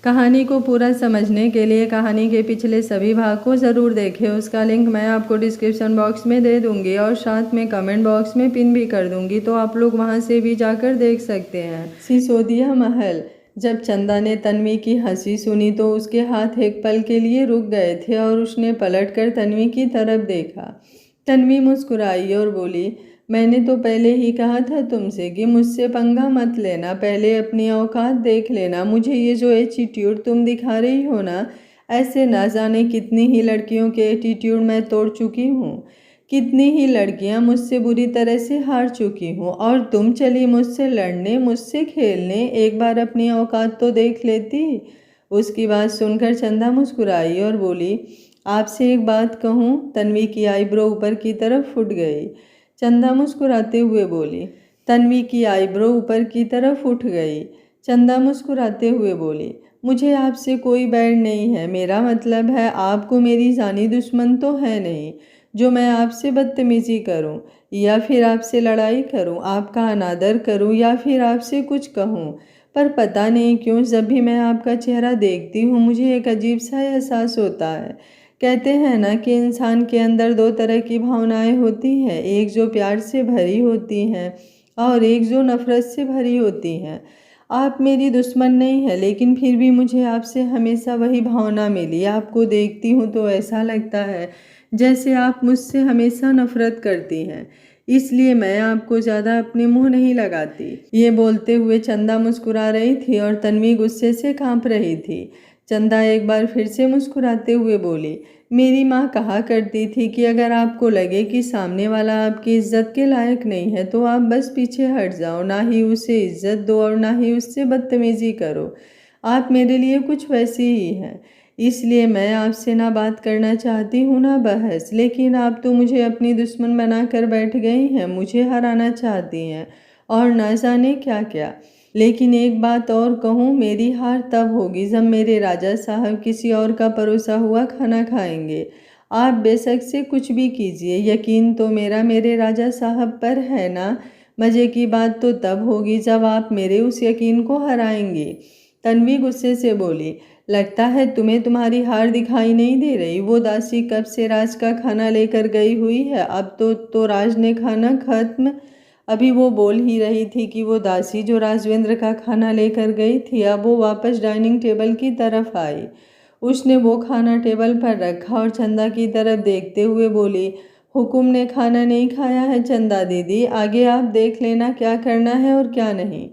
कहानी को पूरा समझने के लिए कहानी के पिछले सभी भाग को ज़रूर देखें। उसका लिंक मैं आपको डिस्क्रिप्शन बॉक्स में दे दूंगी और साथ में कमेंट बॉक्स में पिन भी कर दूंगी, तो आप लोग वहां से भी जाकर देख सकते हैं। सिसोदिया महल। जब चंदा ने तन्वी की हंसी सुनी तो उसके हाथ एक पल के लिए रुक गए थे और उसने पलटकर तन्वी की तरफ देखा। तन्वी मुस्कुराई और बोली, मैंने तो पहले ही कहा था तुमसे कि मुझसे पंगा मत लेना, पहले अपनी औकात देख लेना। मुझे ये जो एटीट्यूड तुम दिखा रही हो ना, ऐसे ना जाने कितनी ही लड़कियों के एटीट्यूड मैं तोड़ चुकी हूँ, कितनी ही लड़कियाँ मुझसे बुरी तरह से हार चुकी हूँ, और तुम चली मुझसे लड़ने, मुझसे खेलने। एक बार अपनी औकात तो देख लेती। उसकी बात सुनकर चंदा मुस्कुराई और बोली, आपसे एक बात कहूँ? तन्वी की आईब्रो ऊपर की तरफ फुट गई। चंदा मुस्कुराते हुए बोली। तन्वी की आईब्रो ऊपर की तरफ उठ गई। चंदा मुस्कुराते हुए बोली, मुझे आपसे कोई बैर नहीं है। मेरा मतलब है आपको मेरी जानी दुश्मन तो है नहीं जो मैं आपसे बदतमीजी करूं या फिर आपसे लड़ाई करूं, आपका अनादर करूं या फिर आपसे कुछ कहूं। पर पता नहीं क्यों जब भी मैं आपका चेहरा देखती हूँ मुझे एक अजीब सा एहसास होता है। कहते हैं ना कि इंसान के अंदर दो तरह की भावनाएं होती हैं, एक जो प्यार से भरी होती हैं और एक जो नफरत से भरी होती हैं। आप मेरी दुश्मन नहीं है, लेकिन फिर भी मुझे आपसे हमेशा वही भावना मिली। आपको देखती हूँ तो ऐसा लगता है जैसे आप मुझसे हमेशा नफरत करती हैं, इसलिए मैं आपको ज़्यादा अपने मुंह नहीं लगाती। ये बोलते हुए चंदा मुस्कुरा रही थी और तन्वी गुस्से से कांप रही थी। चंदा एक बार फिर से मुस्कुराते हुए बोली, मेरी माँ कहा करती थी कि अगर आपको लगे कि सामने वाला आपकी इज्जत के लायक नहीं है तो आप बस पीछे हट जाओ, ना ही उसे इज्जत दो और ना ही उससे बदतमीजी करो। आप मेरे लिए कुछ वैसी ही हैं, इसलिए मैं आपसे ना बात करना चाहती हूँ ना बहस। लेकिन आप तो मुझे अपनी दुश्मन बनाकर बैठ गई हैं, मुझे हराना चाहती हैं और ना जाने क्या क्या। लेकिन एक बात और कहूँ, मेरी हार तब होगी जब मेरे राजा साहब किसी और का परोसा हुआ खाना खाएंगे। आप बेशक से कुछ भी कीजिए, यकीन तो मेरा मेरे राजा साहब पर है ना। मज़े की बात तो तब होगी जब आप मेरे उस यकीन को हराएंगी। तन्वी गुस्से से बोली, लगता है तुम्हें तुम्हारी हार दिखाई नहीं दे रही। वो दासी कब से राज का खाना लेकर गई हुई है, अब तो राज ने खाना खत्म। अभी वो बोल ही रही थी कि वो दासी जो राजवेंद्र का खाना लेकर गई थी अब वो वापस डाइनिंग टेबल की तरफ आई। उसने वो खाना टेबल पर रखा और चंदा की तरफ देखते हुए बोली, हुकुम ने खाना नहीं खाया है चंदा दीदी, आगे आप देख लेना क्या करना है और क्या नहीं।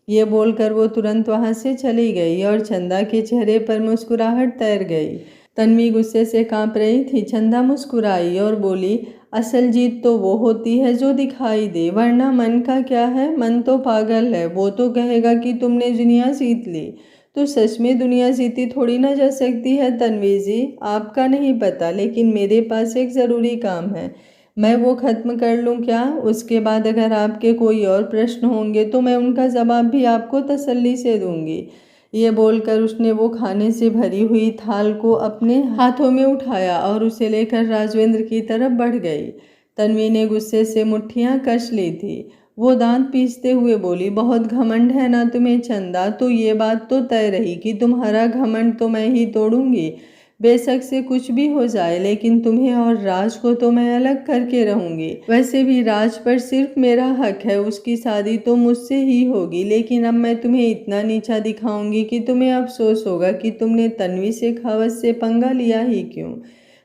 ये बोलकर वो तुरंत वहां से चली गई और चंदा के चेहरे पर मुस्कुराहट तैर गई। तन्वी गुस्से से कांप रही थी। चंदा मुस्कुराई और बोली, असल जीत तो वो होती है जो दिखाई दे, वरना मन का क्या है, मन तो पागल है। वो तो कहेगा कि तुमने दुनिया जीत ली, तो सच में दुनिया जीती थोड़ी ना जा सकती है तन्वी जी। आपका नहीं पता, लेकिन मेरे पास एक ज़रूरी काम है, मैं वो ख़त्म कर लूँ क्या? उसके बाद अगर आपके कोई और प्रश्न होंगे तो मैं उनका जवाब भी आपको तसल्ली से दूंगी। ये बोलकर उसने वो खाने से भरी हुई थाल को अपने हाथों में उठाया और उसे लेकर राजवेंद्र की तरफ बढ़ गई। तन्वी ने गुस्से से मुट्ठियां कस ली थी। वो दांत पीसते हुए बोली, बहुत घमंड है ना तुम्हें चंदा, तो ये बात तो तय रही कि तुम्हारा घमंड तो मैं ही तोड़ूंगी। बेशक से कुछ भी हो जाए, लेकिन तुम्हें और राज को तो मैं अलग करके रहूंगी। वैसे भी राज पर सिर्फ मेरा हक है, उसकी शादी तो मुझसे ही होगी। लेकिन अब मैं तुम्हें इतना नीचा दिखाऊंगी कि तुम्हें अफसोस होगा कि तुमने तन्वी शेखावत से पंगा लिया ही क्यों।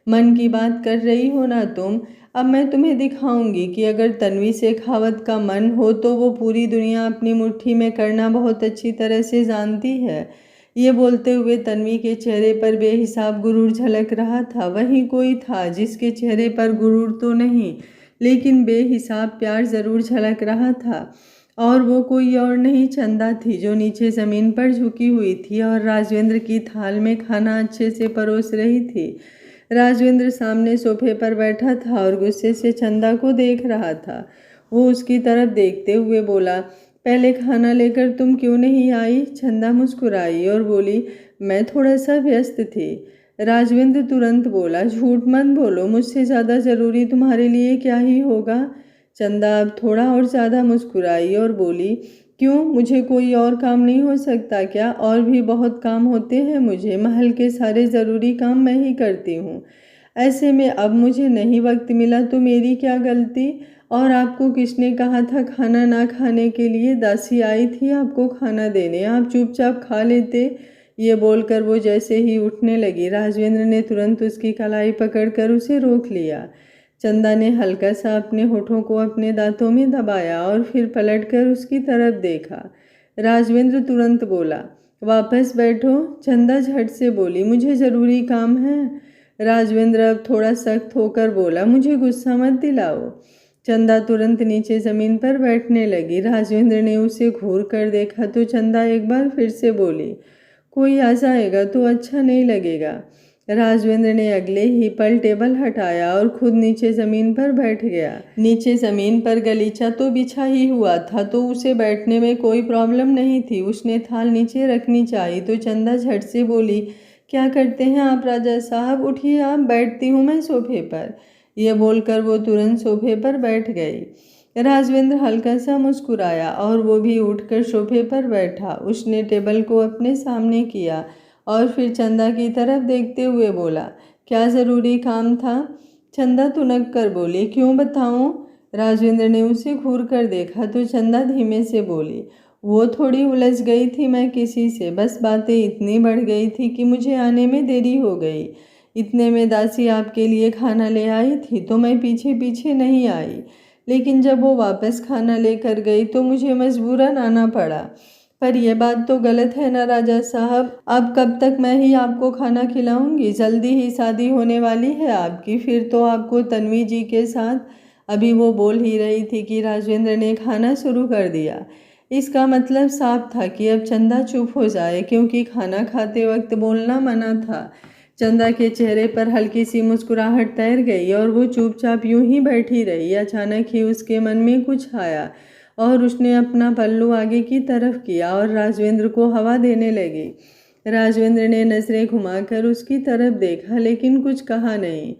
मन की बात कर रही हो ना तुम। अब मैं तुम्हें दिखाऊंगी कि अगर तन्वी शेखावत का मन हो तो वो पूरी दुनिया अपनी मुट्ठी में करना बहुत अच्छी तरह से जानती है। ये बोलते हुए तन्वी के चेहरे पर बेहिसाब गुरूर झलक रहा था। वहीं कोई था जिसके चेहरे पर गुरूर तो नहीं, लेकिन बेहिसाब प्यार जरूर झलक रहा था, और वो कोई और नहीं चंदा थी, जो नीचे जमीन पर झुकी हुई थी और राजवेंद्र की थाल में खाना अच्छे से परोस रही थी। राजवेंद्र सामने सोफे पर बैठा था और गुस्से से चंदा को देख रहा था। वो उसकी तरफ देखते हुए बोला, पहले खाना लेकर तुम क्यों नहीं आई? चंदा मुस्कुराई और बोली, मैं थोड़ा सा व्यस्त थी। राजवेंद्र तुरंत बोला, झूठ मत बोलो, मुझसे ज़्यादा ज़रूरी तुम्हारे लिए क्या ही होगा। चंदा अब थोड़ा और ज़्यादा मुस्कुराई और बोली, क्यों, मुझे कोई और काम नहीं हो सकता क्या? और भी बहुत काम होते हैं मुझे, महल के सारे ज़रूरी काम मैं ही करती हूँ। ऐसे में अब मुझे नहीं वक्त मिला तो मेरी क्या गलती? और आपको किसने कहा था खाना ना खाने के लिए? दासी आई थी आपको खाना देने, आप चुपचाप खा लेते। ये बोलकर वो जैसे ही उठने लगी, राजवेंद्र ने तुरंत उसकी कलाई पकड़कर उसे रोक लिया। चंदा ने हल्का सा अपने होठों को अपने दांतों में दबाया और फिर पलटकर उसकी तरफ देखा। राजवेंद्र तुरंत बोला, वापस बैठो। चंदा झट से बोली, मुझे ज़रूरी काम है। राजवेंद्र अब थोड़ा सख्त होकर बोला, मुझे गुस्सा मत दिलाओ। चंदा तुरंत नीचे ज़मीन पर बैठने लगी। राजवेंद्र ने उसे घूर कर देखा तो चंदा एक बार फिर से बोली, कोई आ जाएगा तो अच्छा नहीं लगेगा। राजवेंद्र ने अगले ही पल टेबल हटाया और खुद नीचे ज़मीन पर बैठ गया। नीचे ज़मीन पर गलीचा तो बिछा ही हुआ था तो उसे बैठने में कोई प्रॉब्लम नहीं थी। उसने थाल नीचे रखनी चाहिए तो चंदा झट से बोली, क्या करते हैं आप राजा साहब? उठिए आप, बैठती हूँ मैं सोफे पर। यह बोलकर वो तुरंत सोफे पर बैठ गई। राजवेंद्र हल्का सा मुस्कुराया और वो भी उठकर सोफे पर बैठा। उसने टेबल को अपने सामने किया और फिर चंदा की तरफ देखते हुए बोला, क्या ज़रूरी काम था? चंदा तुनक कर बोली, क्यों बताऊं? राजवेंद्र ने उसे घूर कर देखा तो चंदा धीमे से बोली, वो थोड़ी उलझ गई थी मैं किसी से, बस बातें इतनी बढ़ गई थी कि मुझे आने में देरी हो गई। इतने में दासी आपके लिए खाना ले आई थी तो मैं पीछे पीछे नहीं आई, लेकिन जब वो वापस खाना लेकर गई तो मुझे मजबूरन आना पड़ा। पर यह बात तो गलत है ना राजा साहब? अब कब तक मैं ही आपको खाना खिलाऊंगी? जल्दी ही शादी होने वाली है आपकी, फिर तो आपको तन्वी जी के साथ। अभी वो बोल ही रही थी कि राजवेंद्र ने खाना शुरू कर दिया। इसका मतलब साफ था कि अब चंदा चुप हो जाए, क्योंकि खाना खाते वक्त बोलना मना था। चंदा के चेहरे पर हल्की सी मुस्कुराहट तैर गई और वो चुपचाप यूं ही बैठी रही। अचानक ही उसके मन में कुछ आया और उसने अपना पल्लू आगे की तरफ किया और राजवेंद्र को हवा देने लगी। राजवेंद्र ने नजरें घुमाकर उसकी तरफ देखा लेकिन कुछ कहा नहीं।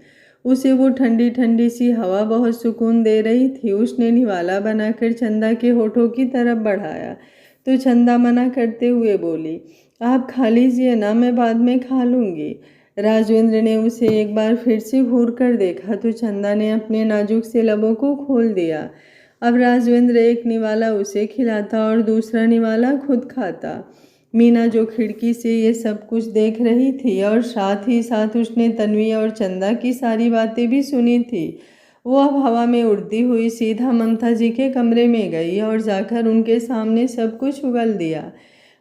उसे वो ठंडी ठंडी सी हवा बहुत सुकून दे रही थी। उसने निवाला बनाकर चंदा के होठों की तरफ बढ़ाया तो चंदा मना करते हुए बोली, आप खा लीजिए ना, मैं बाद में खा लूँगी। राजवेंद्र ने उसे एक बार फिर से घूर कर देखा तो चंदा ने अपने नाजुक से लबों को खोल दिया। अब राजवेंद्र एक निवाला उसे खिलाता और दूसरा निवाला खुद खाता। मीना जो खिड़की से ये सब कुछ देख रही थी और साथ ही साथ उसने तन्वी और चंदा की सारी बातें भी सुनी थी, वो अब हवा में उड़ती हुई सीधा ममता जी के कमरे में गई और जाकर उनके सामने सब कुछ उगल दिया।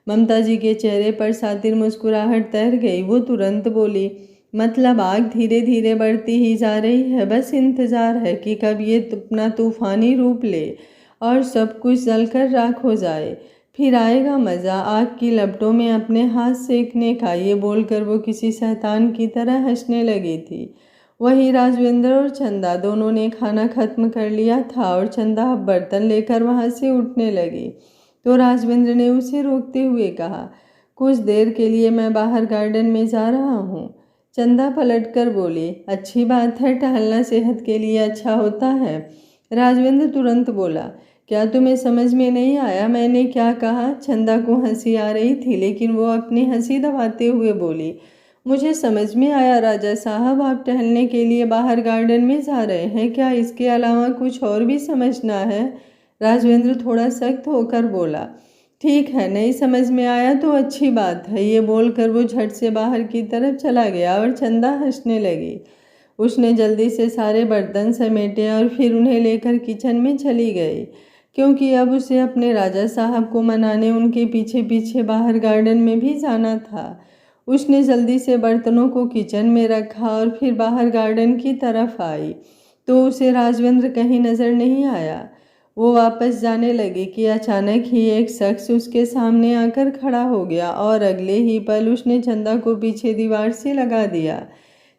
ममता जी के चेहरे पर सातिर मुस्कुराहट तैर गई। वो तुरंत बोली, मतलब आग धीरे धीरे बढ़ती ही जा रही है, बस इंतजार है कि कब ये अपना तूफानी रूप ले और सब कुछ जलकर राख हो जाए, फिर आएगा मज़ा आग की लपटों में अपने हाथ सेकने का। ये बोलकर वो किसी शैतान की तरह हंसने लगी थी। वहीं राजवेंद्र और चंदा दोनों ने खाना खत्म कर लिया था और चंदा अब बर्तन लेकर वहाँ से उठने लगी तो राजवेंद्र ने उसे रोकते हुए कहा, कुछ देर के लिए मैं बाहर गार्डन में जा रहा हूँ। चंदा पलटकर बोली, अच्छी बात है, टहलना सेहत के लिए अच्छा होता है। राजवेंद्र तुरंत बोला, क्या तुम्हें समझ में नहीं आया मैंने क्या कहा? चंदा को हंसी आ रही थी लेकिन वो अपनी हंसी दबाते हुए बोली, मुझे समझ में आया राजा साहब, आप टहलने के लिए बाहर गार्डन में जा रहे हैं, क्या इसके अलावा कुछ और भी समझना है? राजवेंद्र थोड़ा सख्त होकर बोला, ठीक है, नहीं समझ में आया तो अच्छी बात है। ये बोलकर वो झट से बाहर की तरफ चला गया और चंदा हंसने लगी। उसने जल्दी से सारे बर्तन समेटे और फिर उन्हें लेकर किचन में चली गई, क्योंकि अब उसे अपने राजा साहब को मनाने उनके पीछे पीछे बाहर गार्डन में भी जाना था। उसने जल्दी से बर्तनों को किचन में रखा और फिर बाहर गार्डन की तरफ आई तो उसे राजवेंद्र कहीं नजर नहीं आया। वो वापस जाने लगी कि अचानक ही एक शख्स उसके सामने आकर खड़ा हो गया और अगले ही पल उसने चंदा को पीछे दीवार से लगा दिया।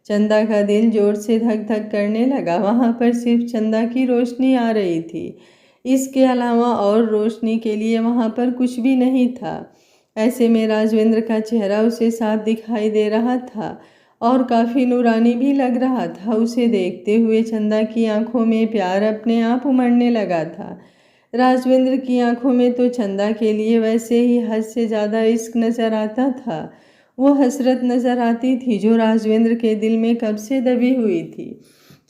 चंदा का दिल जोर से धक धक करने लगा। वहाँ पर सिर्फ चंदा की रोशनी आ रही थी, इसके अलावा और रोशनी के लिए वहाँ पर कुछ भी नहीं था। ऐसे में राजवेंद्र का चेहरा उसे साफ दिखाई दे रहा था और काफ़ी नूरानी भी लग रहा था। उसे देखते हुए चंदा की आंखों में प्यार अपने आप उमड़ने लगा था। राजवेंद्र की आंखों में तो चंदा के लिए वैसे ही हद से ज़्यादा इश्क नजर आता था। वो हसरत नजर आती थी जो राजवेंद्र के दिल में कब से दबी हुई थी।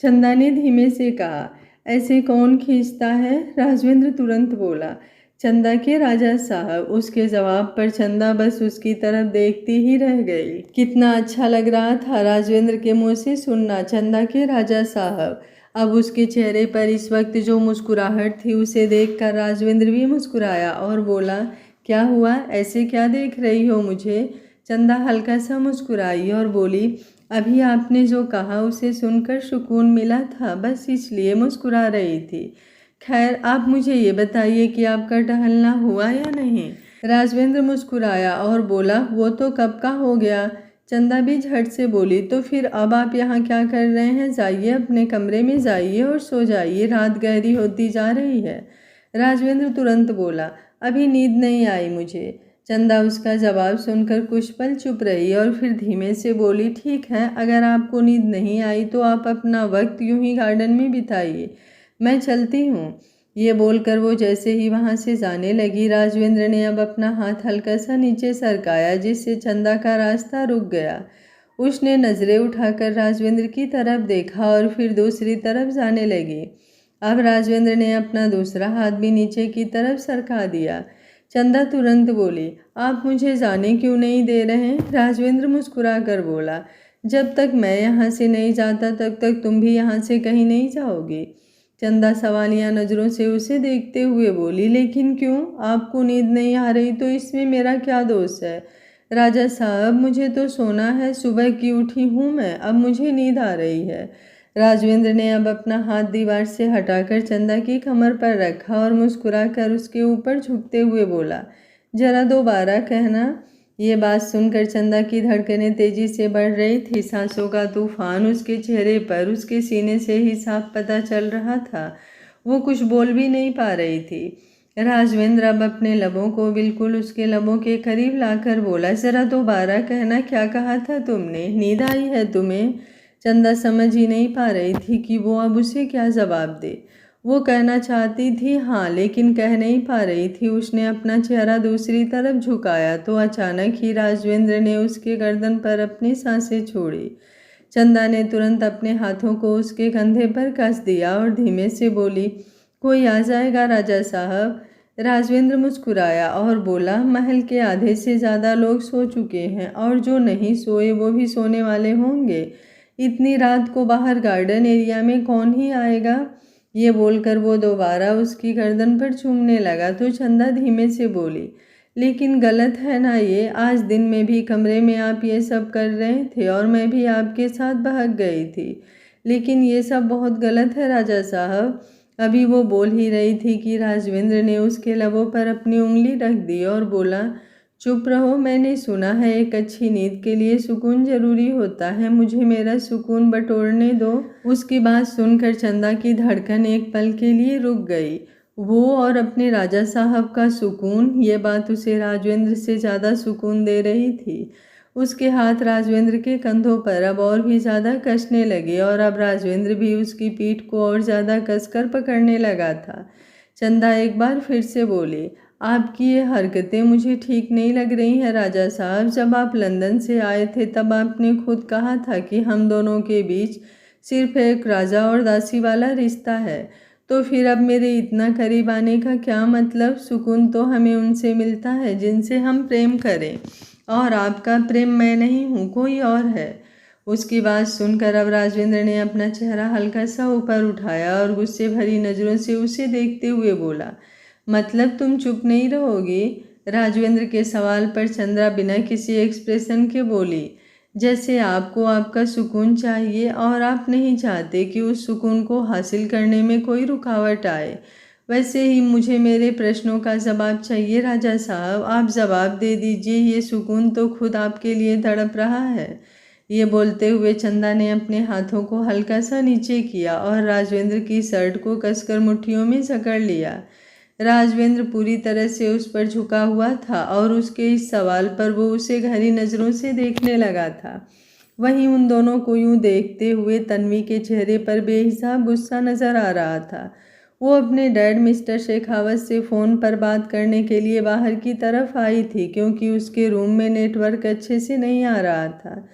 चंदा ने धीमे से कहा, ऐसे कौन खींचता है? राजवेंद्र तुरंत बोला, चंदा के राजा साहब। उसके जवाब पर चंदा बस उसकी तरफ देखती ही रह गई। कितना अच्छा लग रहा था राजवेंद्र के मुंह से सुनना, चंदा के राजा साहब। अब उसके चेहरे पर इस वक्त जो मुस्कुराहट थी उसे देखकर राजवेंद्र भी मुस्कुराया और बोला, क्या हुआ? ऐसे क्या देख रही हो मुझे? चंदा हल्का सा मुस्कुराई और बोली, अभी आपने जो कहा उसे सुनकर सुकून मिला था, बस इसलिए मुस्कुरा रही थी। खैर, आप मुझे ये बताइए कि आपका टहलना हुआ या नहीं? राजवेंद्र मुस्कुराया और बोला, वो तो कब का हो गया। चंदा भी झट से बोली, तो फिर अब आप यहाँ क्या कर रहे हैं? जाइए अपने कमरे में जाइए और सो जाइए, रात गहरी होती जा रही है। राजवेंद्र तुरंत बोला, अभी नींद नहीं आई मुझे। चंदा उसका जवाब सुनकर कुछ पल चुप रही और फिर धीमे से बोली, ठीक है, अगर आपको नींद नहीं आई तो आप अपना वक्त यूं ही गार्डन में बिताइए, मैं चलती हूँ। ये बोलकर वो जैसे ही वहाँ से जाने लगी, राजवेंद्र ने अब अपना हाथ हल्का सा नीचे सरकाया जिससे चंदा का रास्ता रुक गया। उसने नज़रें उठाकर राजवेंद्र की तरफ देखा और फिर दूसरी तरफ जाने लगी। अब राजवेंद्र ने अपना दूसरा हाथ भी नीचे की तरफ सरका दिया। चंदा तुरंत बोली, आप मुझे जाने क्यों नहीं दे रहे? राजवेंद्र मुस्कुरा कर बोला, जब तक मैं यहाँ से नहीं जाता तब तक तुम भी यहाँ से कहीं नहीं जाओगी। चंदा सवालिया नज़रों से उसे देखते हुए बोली, लेकिन क्यों? आपको नींद नहीं आ रही तो इसमें मेरा क्या दोष है? राजा साहब, मुझे तो सोना है, सुबह की उठी हूँ मैं, अब मुझे नींद आ रही है। राजवेंद्र ने अब अपना हाथ दीवार से हटाकर चंदा की कमर पर रखा और मुस्कुराकर उसके ऊपर झुकते हुए बोला, जरा दोबारा कहना। ये बात सुनकर चंदा की धड़कनें तेजी से बढ़ रही थी, सांसों का तूफान उसके चेहरे पर उसके सीने से ही साफ पता चल रहा था। वो कुछ बोल भी नहीं पा रही थी। राजवेंद्र अब अपने लबों को बिल्कुल उसके लबों के करीब लाकर बोला, जरा दोबारा कहना, क्या कहा था तुमने? नींद आई है तुम्हें? चंदा समझ ही नहीं पा रही थी कि वो अब उसे क्या जवाब दे। वो कहना चाहती थी हाँ, लेकिन कह नहीं पा रही थी। उसने अपना चेहरा दूसरी तरफ झुकाया तो अचानक ही राजवेंद्र ने उसके गर्दन पर अपनी सांसें छोड़ी। चंदा ने तुरंत अपने हाथों को उसके कंधे पर कस दिया और धीमे से बोली, कोई आ जाएगा राजा साहब। राजवेंद्र मुस्कुराया और बोला, महल के आधे से ज़्यादा लोग सो चुके हैं और जो नहीं सोए वो भी सोने वाले होंगे। इतनी रात को बाहर गार्डन एरिया में कौन ही आएगा? ये बोलकर वो दोबारा उसकी गर्दन पर चूमने लगा तो चंदा धीमे से बोली, लेकिन गलत है ना ये? आज दिन में भी कमरे में आप ये सब कर रहे थे और मैं भी आपके साथ बहक गई थी, लेकिन ये सब बहुत गलत है राजा साहब। अभी वो बोल ही रही थी कि राजवेंद्र ने उसके लबों पर अपनी उंगली रख दी और बोला, चुप रहो, मैंने सुना है एक अच्छी नींद के लिए सुकून जरूरी होता है, मुझे मेरा सुकून बटोरने दो। उसकी बात सुनकर चंदा की धड़कन एक पल के लिए रुक गई। वो और अपने राजा साहब का सुकून, ये बात उसे राजवेंद्र से ज़्यादा सुकून दे रही थी। उसके हाथ राजवेंद्र के कंधों पर अब और भी ज़्यादा कसने लगे और अब राजवेंद्र भी उसकी पीठ को और ज़्यादा कसकर पकड़ने लगा था। चंदा एक बार फिर से बोली, आपकी ये हरकतें मुझे ठीक नहीं लग रही हैं राजा साहब। जब आप लंदन से आए थे तब आपने खुद कहा था कि हम दोनों के बीच सिर्फ एक राजा और दासी वाला रिश्ता है, तो फिर अब मेरे इतना करीब आने का क्या मतलब? सुकून तो हमें उनसे मिलता है जिनसे हम प्रेम करें, और आपका प्रेम मैं नहीं हूँ, कोई और है। उसकी बात सुनकर अब राजवेंद्र ने अपना चेहरा हल्का सा ऊपर उठाया और गुस्से भरी नज़रों से उसे देखते हुए बोला, मतलब तुम चुप नहीं रहोगी? राजवेंद्र के सवाल पर चंद्रा बिना किसी एक्सप्रेशन के बोली, जैसे आपको आपका सुकून चाहिए और आप नहीं चाहते कि उस सुकून को हासिल करने में कोई रुकावट आए, वैसे ही मुझे मेरे प्रश्नों का जवाब चाहिए राजा साहब। आप जवाब दे दीजिए, ये सुकून तो खुद आपके लिए तड़प रहा है। ये बोलते हुए चंदा ने अपने हाथों को हल्का सा नीचे किया और राजवेंद्र की शर्ट को कसकर मुट्ठियों में जकड़ लिया। राजवेंद्र पूरी तरह से उस पर झुका हुआ था और उसके इस सवाल पर वो उसे गहरी नज़रों से देखने लगा था। वहीं उन दोनों को यूं देखते हुए तन्वी के चेहरे पर बेहिसाब गुस्सा नजर आ रहा था। वो अपने डैड मिस्टर शेखावत से फ़ोन पर बात करने के लिए बाहर की तरफ आई थी, क्योंकि उसके रूम में नेटवर्क अच्छे से नहीं आ रहा था।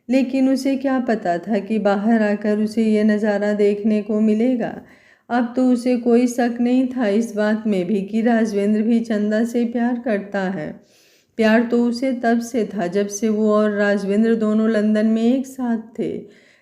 लेकिन उसे क्या पता था कि बाहर आकर उसे यह नज़ारा देखने को मिलेगा। अब तो उसे कोई शक नहीं था इस बात में भी कि राजवेंद्र भी चंदा से प्यार करता है। प्यार तो उसे तब से था जब से वो और राजवेंद्र दोनों लंदन में एक साथ थे।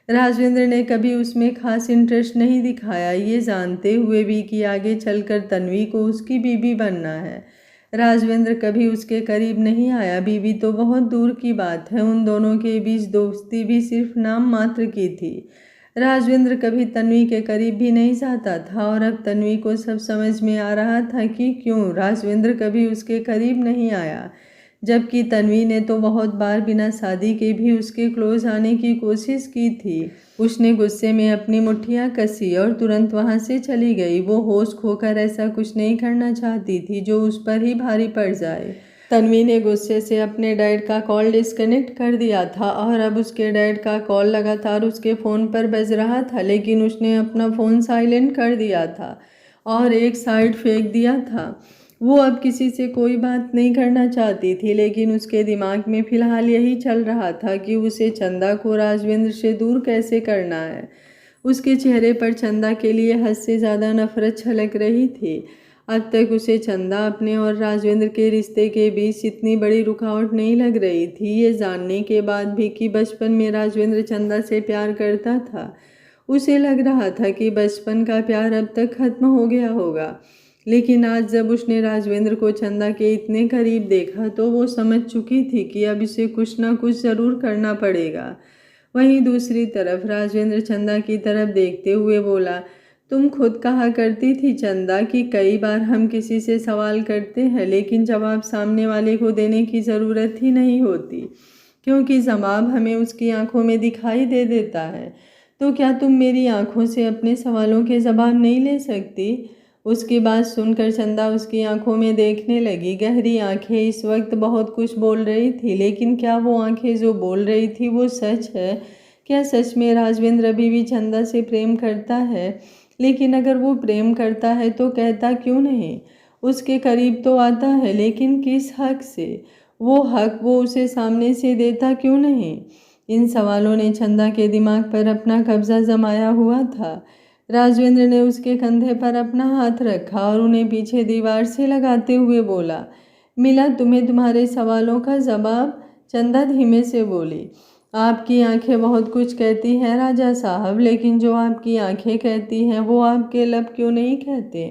राजवेंद्र ने कभी उसमें खास इंटरेस्ट नहीं दिखाया, ये जानते हुए भी कि आगे चलकर तन्वी को उसकी बीवी बनना है। राजवेंद्र कभी उसके करीब नहीं आया, बीवी तो बहुत दूर की बात है। उन दोनों के बीच दोस्ती भी सिर्फ नाम मात्र की थी। राजवेंद्र कभी तन्वी के करीब भी नहीं जाता था और अब तन्वी को सब समझ में आ रहा था कि क्यों राजवेंद्र कभी उसके करीब नहीं आया, जबकि तन्वी ने तो बहुत बार बिना शादी के भी उसके क्लोज आने की कोशिश की थी। उसने गुस्से में अपनी मुट्ठियां कसी और तुरंत वहां से चली गई। वो होश खोकर ऐसा कुछ नहीं करना चाहती थी जो उस पर ही भारी पड़ जाए। तन्वी ने गुस्से से अपने डैड का कॉल डिस्कनेक्ट कर दिया था और अब उसके डैड का कॉल लगातार उसके फ़ोन पर बज रहा था, लेकिन उसने अपना फ़ोन साइलेंट कर दिया था और एक साइड फेंक दिया था। वो अब किसी से कोई बात नहीं करना चाहती थी, लेकिन उसके दिमाग में फ़िलहाल यही चल रहा था कि उसे चंदा को राजवेंद्र से दूर कैसे करना है। उसके चेहरे पर चंदा के लिए हद से ज़्यादा नफरत छलक रही थी। अब तक उसे चंदा अपने और राजवेंद्र के रिश्ते के बीच इतनी बड़ी रुकावट नहीं लग रही थी, ये जानने के बाद भी कि बचपन में राजवेंद्र चंदा से प्यार करता था। उसे लग रहा था कि बचपन का प्यार अब तक खत्म हो गया होगा, लेकिन आज जब उसने राजवेंद्र को चंदा के इतने करीब देखा तो वो समझ चुकी थी कि अब इसे कुछ ना कुछ ज़रूर करना पड़ेगा। वहीं दूसरी तरफ राजवेंद्र चंदा की तरफ देखते हुए बोला, तुम खुद कहा करती थी चंदा कि कई बार हम किसी से सवाल करते हैं लेकिन जवाब सामने वाले को देने की ज़रूरत ही नहीं होती, क्योंकि जवाब हमें उसकी आंखों में दिखाई दे देता है। तो क्या तुम मेरी आंखों से अपने सवालों के जवाब नहीं ले सकती? उसकी बात सुनकर चंदा उसकी आंखों में देखने लगी। गहरी आंखें इस वक्त बहुत कुछ बोल रही थी, लेकिन क्या वो आंखें जो बोल रही थी वो सच है? क्या सच में राजवेंद्र अभी भी चंदा से प्रेम करता है? लेकिन अगर वो प्रेम करता है तो कहता क्यों नहीं? उसके करीब तो आता है, लेकिन किस हक से? वो हक वो उसे सामने से देता क्यों नहीं? इन सवालों ने चंदा के दिमाग पर अपना कब्जा जमाया हुआ था। राजवेंद्र ने उसके कंधे पर अपना हाथ रखा और उन्हें पीछे दीवार से लगाते हुए बोला, मिला तुम्हें तुम्हारे सवालों का जवाब? चंदा धीमे से बोली, आपकी आंखें बहुत कुछ कहती हैं राजा साहब, लेकिन जो आपकी आंखें कहती हैं वो आपके लब क्यों नहीं कहते?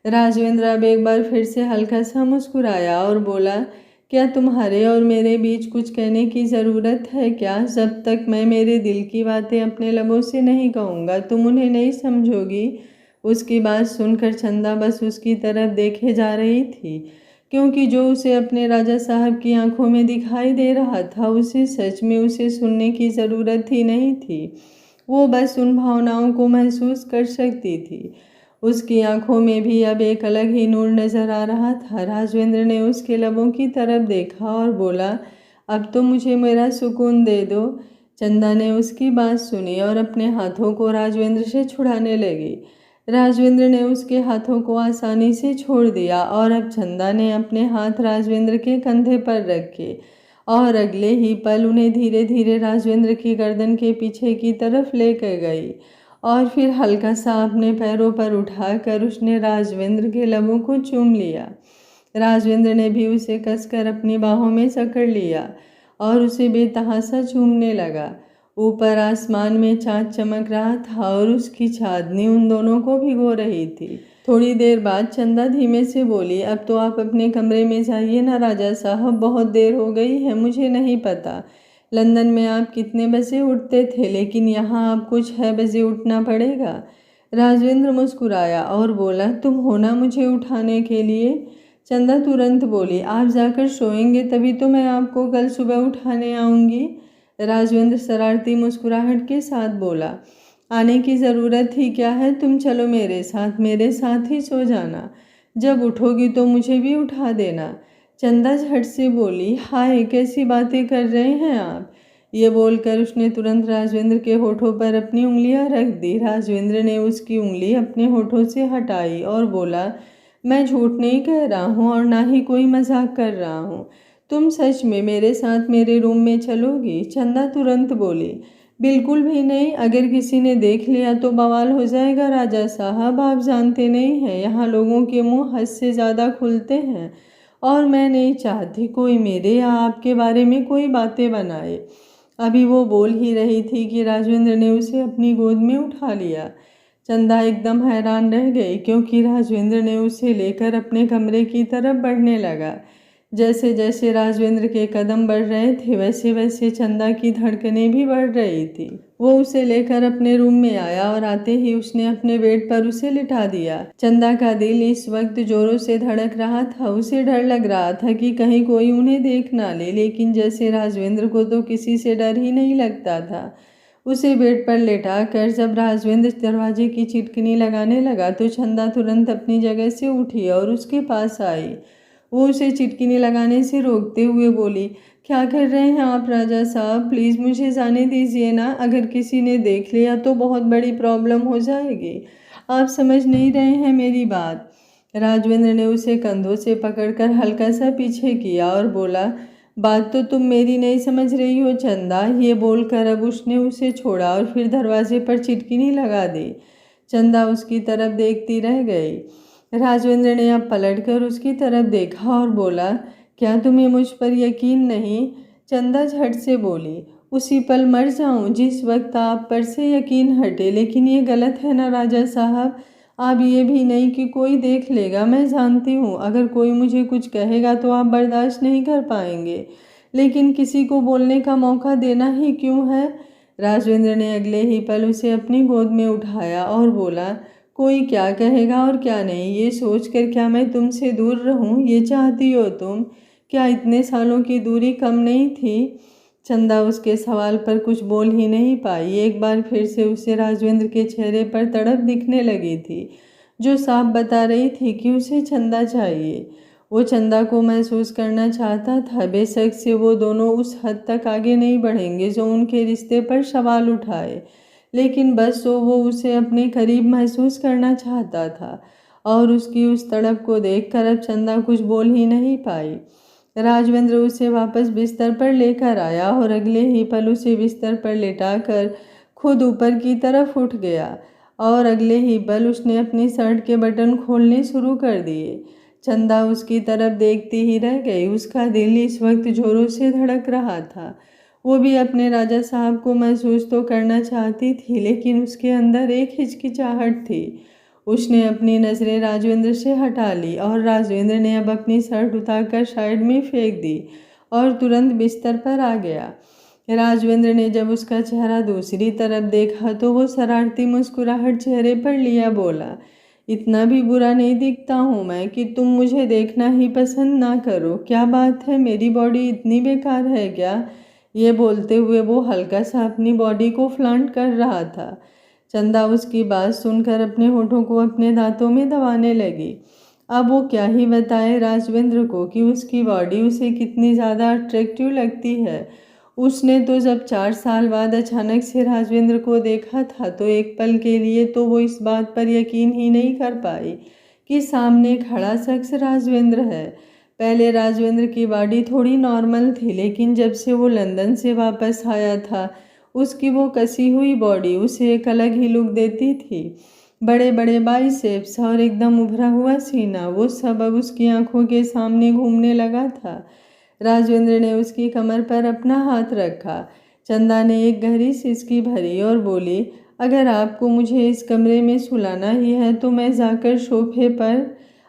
राजवेंद्र अब एक बार फिर से हल्का सा मुस्कुराया और बोला, क्या तुम्हारे और मेरे बीच कुछ कहने की ज़रूरत है क्या? जब तक मैं मेरे दिल की बातें अपने लबों से नहीं कहूँगा तुम उन्हें नहीं समझोगी। उसकी बात सुनकर चंदा बस उसकी तरफ देखे जा रही थी, क्योंकि जो उसे अपने राजा साहब की आंखों में दिखाई दे रहा था उसे सच में उसे सुनने की ज़रूरत ही नहीं थी। वो बस उन भावनाओं को महसूस कर सकती थी। उसकी आंखों में भी अब एक अलग ही नूर नजर आ रहा था। राजवेंद्र ने उसके लबों की तरफ देखा और बोला, अब तो मुझे मेरा सुकून दे दो। चंदा ने उसकी बात सुनी और अपने हाथों को राजवेंद्र से छुड़ाने लगी। राजवेंद्र ने उसके हाथों को आसानी से छोड़ दिया और अब चंदा ने अपने हाथ राजवेंद्र के कंधे पर रखे और अगले ही पल उन्हें धीरे धीरे राजवेंद्र की गर्दन के पीछे की तरफ लेकर गई और फिर हल्का सा अपने पैरों पर उठाकर उसने राजवेंद्र के लबों को चूम लिया। राजवेंद्र ने भी उसे कसकर अपनी बाहों में जकड़ लिया और उसे बेतहासा चूमने लगा। ऊपर आसमान में चाँद चमक रहा था और उसकी चांदनी उन दोनों को भिगो रही थी। थोड़ी देर बाद चंदा धीमे से बोली, अब तो आप अपने कमरे में जाइए ना राजा साहब, बहुत देर हो गई है। मुझे नहीं पता लंदन में आप कितने बजे उठते थे, लेकिन यहाँ आपको 6 बजे उठना पड़ेगा। राजवेंद्र मुस्कुराया और बोला, तुम हो ना मुझे उठाने के लिए? चंदा तुरंत बोली, आप जाकर सोएंगे तभी तो मैं आपको कल सुबह उठाने आऊँगी। राजवेंद्र शरारती मुस्कुराहट के साथ बोला, आने की ज़रूरत ही क्या है, तुम चलो मेरे साथ ही सो जाना। जब उठोगी तो मुझे भी उठा देना। चंदा झट से बोली, हाय कैसी बातें कर रहे हैं आप? ये बोलकर उसने तुरंत राजवेंद्र के होठों पर अपनी उंगलियां रख दी। राजवेंद्र ने उसकी उंगली अपने होठों से हटाई और बोला, मैं झूठ नहीं कह रहा हूँ और ना ही कोई मजाक कर रहा हूँ। तुम सच में मेरे साथ मेरे रूम में चलोगी? चंदा तुरंत बोली, बिल्कुल भी नहीं। अगर किसी ने देख लिया तो बवाल हो जाएगा राजा साहब। आप जानते नहीं हैं, यहाँ लोगों के मुंह हद से ज़्यादा खुलते हैं और मैं नहीं चाहती कोई मेरे या आपके बारे में कोई बातें बनाए। अभी वो बोल ही रही थी कि राजवेंद्र ने उसे अपनी गोद में उठा लिया। चंदा एकदम हैरान रह गई, क्योंकि राजवेंद्र ने उसे लेकर अपने कमरे की तरफ बढ़ने लगा। जैसे जैसे राजवेंद्र के कदम बढ़ रहे थे वैसे वैसे चंदा की धड़कनें भी बढ़ रही थी। वो उसे लेकर अपने रूम में आया और आते ही उसने अपने बेड पर उसे लिटा दिया। चंदा का दिल इस वक्त जोरों से धड़क रहा था। उसे डर लग रहा था कि कहीं कोई उन्हें देख ना ले, लेकिन जैसे राजवेंद्र को तो किसी से डर ही नहीं लगता था। उसे बेड पर लेटा कर जब राजवेंद्र दरवाजे की चिटकनी लगाने लगा तो चंदा तुरंत अपनी जगह से उठी और उसके पास आई। वो उसे चिटकिनी लगाने से रोकते हुए बोली, क्या कर रहे हैं आप राजा साहब? प्लीज़ मुझे जाने दीजिए ना। अगर किसी ने देख लिया तो बहुत बड़ी प्रॉब्लम हो जाएगी। आप समझ नहीं रहे हैं मेरी बात। राजवेंद्र ने उसे कंधों से पकड़कर हल्का सा पीछे किया और बोला, बात तो तुम मेरी नहीं समझ रही हो चंदा। ये बोलकर अब उसने उसे छोड़ा और फिर दरवाजे पर चिटकिनी लगा दी। चंदा उसकी तरफ देखती रह गई। राजवेंद्र ने अब पलटकर उसकी तरफ देखा और बोला, क्या तुम्हें मुझ पर यकीन नहीं? चंदा झट से बोली, उसी पल मर जाऊं जिस वक्त आप पर से यकीन हटे। लेकिन ये गलत है ना राजा साहब। आप ये भी नहीं कि कोई देख लेगा। मैं जानती हूँ अगर कोई मुझे कुछ कहेगा तो आप बर्दाश्त नहीं कर पाएंगे, लेकिन किसी को बोलने का मौका देना ही क्यों है? राजवेंद्र ने अगले ही पल उसे अपनी गोद में उठाया और बोला, कोई क्या कहेगा और क्या नहीं, ये सोचकर क्या मैं तुमसे दूर रहूं, ये चाहती हो तुम? क्या इतने सालों की दूरी कम नहीं थी? चंदा उसके सवाल पर कुछ बोल ही नहीं पाई। एक बार फिर से उसे राजवेंद्र के चेहरे पर तड़प दिखने लगी थी, जो साफ बता रही थी कि उसे चंदा चाहिए। वो चंदा को महसूस करना चाहता था। बेशक से वो दोनों उस हद तक आगे नहीं बढ़ेंगे जो उनके रिश्ते पर सवाल उठाए, लेकिन बस वो उसे अपने करीब महसूस करना चाहता था। और उसकी उस तड़प को देखकर अब चंदा कुछ बोल ही नहीं पाई। राजवेंद्र उसे वापस बिस्तर पर लेकर आया और अगले ही पल उसे बिस्तर पर लेटाकर खुद ऊपर की तरफ उठ गया और अगले ही पल उसने अपनी शर्ट के बटन खोलने शुरू कर दिए। चंदा उसकी तरफ देखती ही रह गई। उसका दिल इस वक्त जोरों से धड़क रहा था। वो भी अपने राजा साहब को महसूस तो करना चाहती थी, लेकिन उसके अंदर एक हिचकिचाहट थी। उसने अपनी नज़रें राजवेंद्र से हटा ली और राजवेंद्र ने अब अपनी शर्ट उतारकर साइड में फेंक दी और तुरंत बिस्तर पर आ गया। राजवेंद्र ने जब उसका चेहरा दूसरी तरफ देखा तो वो शरारती मुस्कुराहट चेहरे पर लिया बोला, इतना भी बुरा नहीं दिखता हूँ मैं कि तुम मुझे देखना ही पसंद ना करो। क्या बात है, मेरी बॉडी इतनी बेकार है क्या? ये बोलते हुए वो हल्का सा अपनी बॉडी को फ्लॉन्ट कर रहा था। चंदा उसकी बात सुनकर अपने होठों को अपने दांतों में दबाने लगी। अब वो क्या ही बताए राजवेंद्र को कि उसकी बॉडी उसे कितनी ज़्यादा अट्रैक्टिव लगती है। उसने तो जब 4 साल बाद अचानक से राजवेंद्र को देखा था तो एक पल के लिए तो वो इस बात पर यकीन ही नहीं कर पाई कि सामने खड़ा शख्स राजवेंद्र है। पहले राजवेंद्र की बॉडी थोड़ी नॉर्मल थी, लेकिन जब से वो लंदन से वापस आया था उसकी वो कसी हुई बॉडी उसे एक अलग ही लुक देती थी। बड़े बड़े बाइसेप्स और एकदम उभरा हुआ सीना, वो सब अब उसकी आंखों के सामने घूमने लगा था। राजवेंद्र ने उसकी कमर पर अपना हाथ रखा। चंदा ने एक गहरी सिसकी भरी और बोली, अगर आपको मुझे इस कमरे में सुलाना ही है तो मैं जाकर सोफे पर।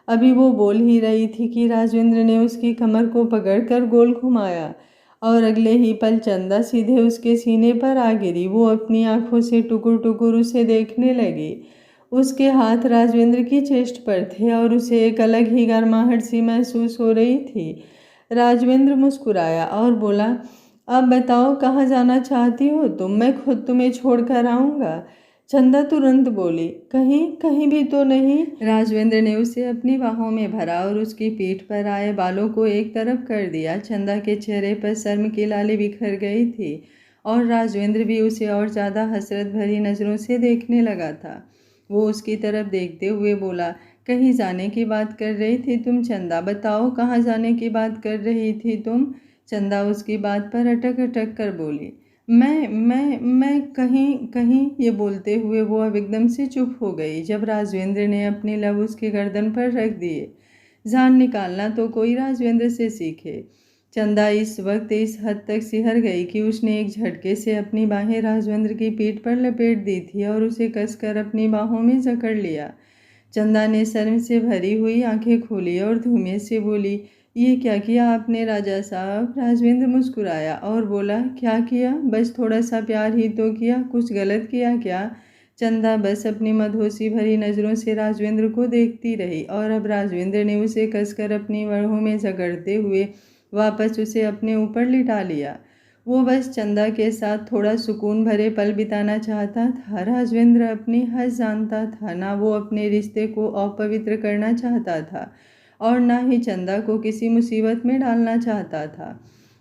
अभी वो बोल ही रही थी कि राजवेंद्र ने उसकी कमर को पकड़कर गोल घुमाया और अगले ही पल चंदा सीधे उसके सीने पर आ गिरी। वो अपनी आंखों से टुकुर टुकुर उसे देखने लगी। उसके हाथ राजवेंद्र की चेस्ट पर थे और उसे एक अलग ही गर्माहट सी महसूस हो रही थी। राजवेंद्र मुस्कुराया और बोला, अब बताओ कहाँ जाना चाहती हो तुम? मैं खुद तुम्हें छोड़कर आऊँगा। चंदा तुरंत बोली, कहीं कहीं भी तो नहीं। राजवेंद्र ने उसे अपनी बाहों में भरा और उसकी पीठ पर आए बालों को एक तरफ कर दिया। चंदा के चेहरे पर शर्म की लाली बिखर गई थी और राजवेंद्र भी उसे और ज़्यादा हसरत भरी नज़रों से देखने लगा था। वो उसकी तरफ देखते हुए बोला, कहीं जाने की बात कर रही थी तुम चंदा, बताओ कहाँ जाने की बात कर रही थी तुम। चंदा उसकी बात पर अटक अटक कर बोली, मैं कहीं कहीं। ये बोलते हुए वो अब एकदम से चुप हो गई। जब राजवेंद्र ने अपने लब उसकी गर्दन पर रख दिए। जान निकालना तो कोई राजवेंद्र से सीखे। चंदा इस वक्त इस हद तक सिहर गई कि उसने एक झटके से अपनी बाहें राजवेंद्र की पीठ पर लपेट दी थी और उसे कसकर अपनी बाहों में जकड़ लिया। चंदा ने शर्म से भरी हुई आंखें खोली और धूमे से बोली, ये क्या किया आपने राजा साहब। राजवेंद्र मुस्कुराया और बोला, क्या किया, बस थोड़ा सा प्यार ही तो किया, कुछ गलत किया क्या। चंदा बस अपनी मधोसी भरी नज़रों से राजवेंद्र को देखती रही और अब राजवेंद्र ने उसे कसकर अपनी बाहों में जकड़ते हुए वापस उसे अपने ऊपर लिटा लिया। वो बस चंदा के साथ थोड़ा सुकून भरे पल बिताना चाहता था। राजवेंद्र अपनी हद जानता था, ना वो अपने रिश्ते को अपवित्र करना चाहता था और ना ही चंदा को किसी मुसीबत में डालना चाहता था।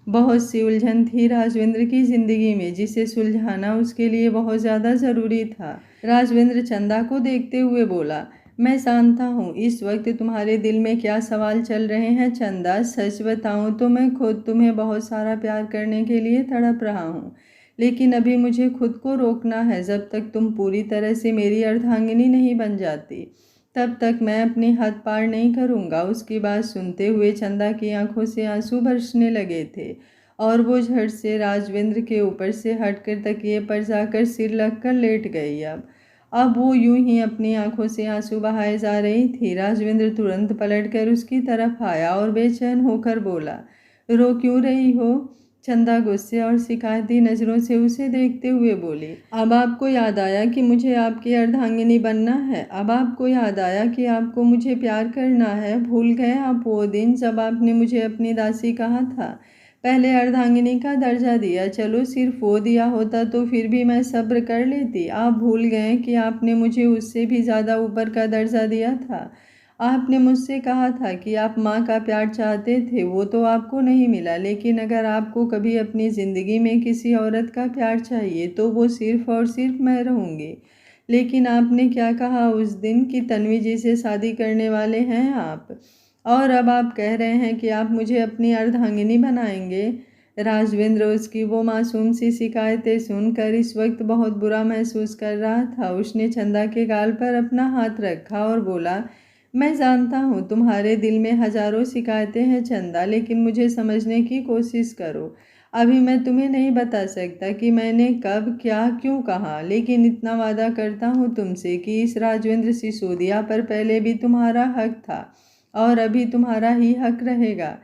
बहुत सी उलझन थी राजवेंद्र की ज़िंदगी में, जिसे सुलझाना उसके लिए बहुत ज़्यादा ज़रूरी था। राजवेंद्र चंदा को देखते हुए बोला, मैं जानता हूँ इस वक्त तुम्हारे दिल में क्या सवाल चल रहे हैं चंदा। सच बताऊँ तो मैं खुद तुम्हें बहुत सारा प्यार करने के लिए तड़प रहा हूँ, लेकिन अभी मुझे खुद को रोकना है। जब तक तुम पूरी तरह से मेरी अर्धांगिनी नहीं बन जाती, तब तक मैं अपनी हद पार नहीं करूँगा। उसकी बात सुनते हुए चंदा की आंखों से आंसू बरसने लगे थे और वो झट से राजवेंद्र के ऊपर से हटकर तकिए पर जाकर सिर लगकर लेट गई। अब वो यूं ही अपनी आंखों से आंसू बहाए जा रही थी। राजवेंद्र तुरंत पलटकर उसकी तरफ आया और बेचैन होकर बोला, रो क्यों रही हो। चंदा गुस्से और शिकायती नज़रों से उसे देखते हुए बोली, अब आपको याद आया कि मुझे आपकी अर्धांगिनी बनना है। अब आपको याद आया कि आपको मुझे प्यार करना है। भूल गए आप वो दिन जब आपने मुझे अपनी दासी कहा था, पहले अर्धांगिनी का दर्जा दिया। चलो सिर्फ वो दिया होता तो फिर भी मैं सब्र कर लेती। आप भूल गए कि आपने मुझे उससे भी ज़्यादा ऊपर का दर्जा दिया था। आपने मुझसे कहा था कि आप माँ का प्यार चाहते थे, वो तो आपको नहीं मिला, लेकिन अगर आपको कभी अपनी ज़िंदगी में किसी औरत का प्यार चाहिए तो वो सिर्फ और सिर्फ मैं रहूँगी। लेकिन आपने क्या कहा उस दिन कि तन्वी जी से शादी करने वाले हैं आप, और अब आप कह रहे हैं कि आप मुझे अपनी अर्धांगिनी बनाएंगे। राजवेंद्र उसकी वो मासूम सी शिकायतें सुनकर इस वक्त बहुत बुरा महसूस कर रहा था। उसने चंदा के गाल पर अपना हाथ रखा और बोला, मैं जानता हूँ तुम्हारे दिल में हजारों शिकायतें हैं चंदा, लेकिन मुझे समझने की कोशिश करो। अभी मैं तुम्हें नहीं बता सकता कि मैंने कब क्या क्यों कहा, लेकिन इतना वादा करता हूँ तुमसे कि इस राजवेंद्र सिसोदिया पर पहले भी तुम्हारा हक था और अभी तुम्हारा ही हक रहेगा।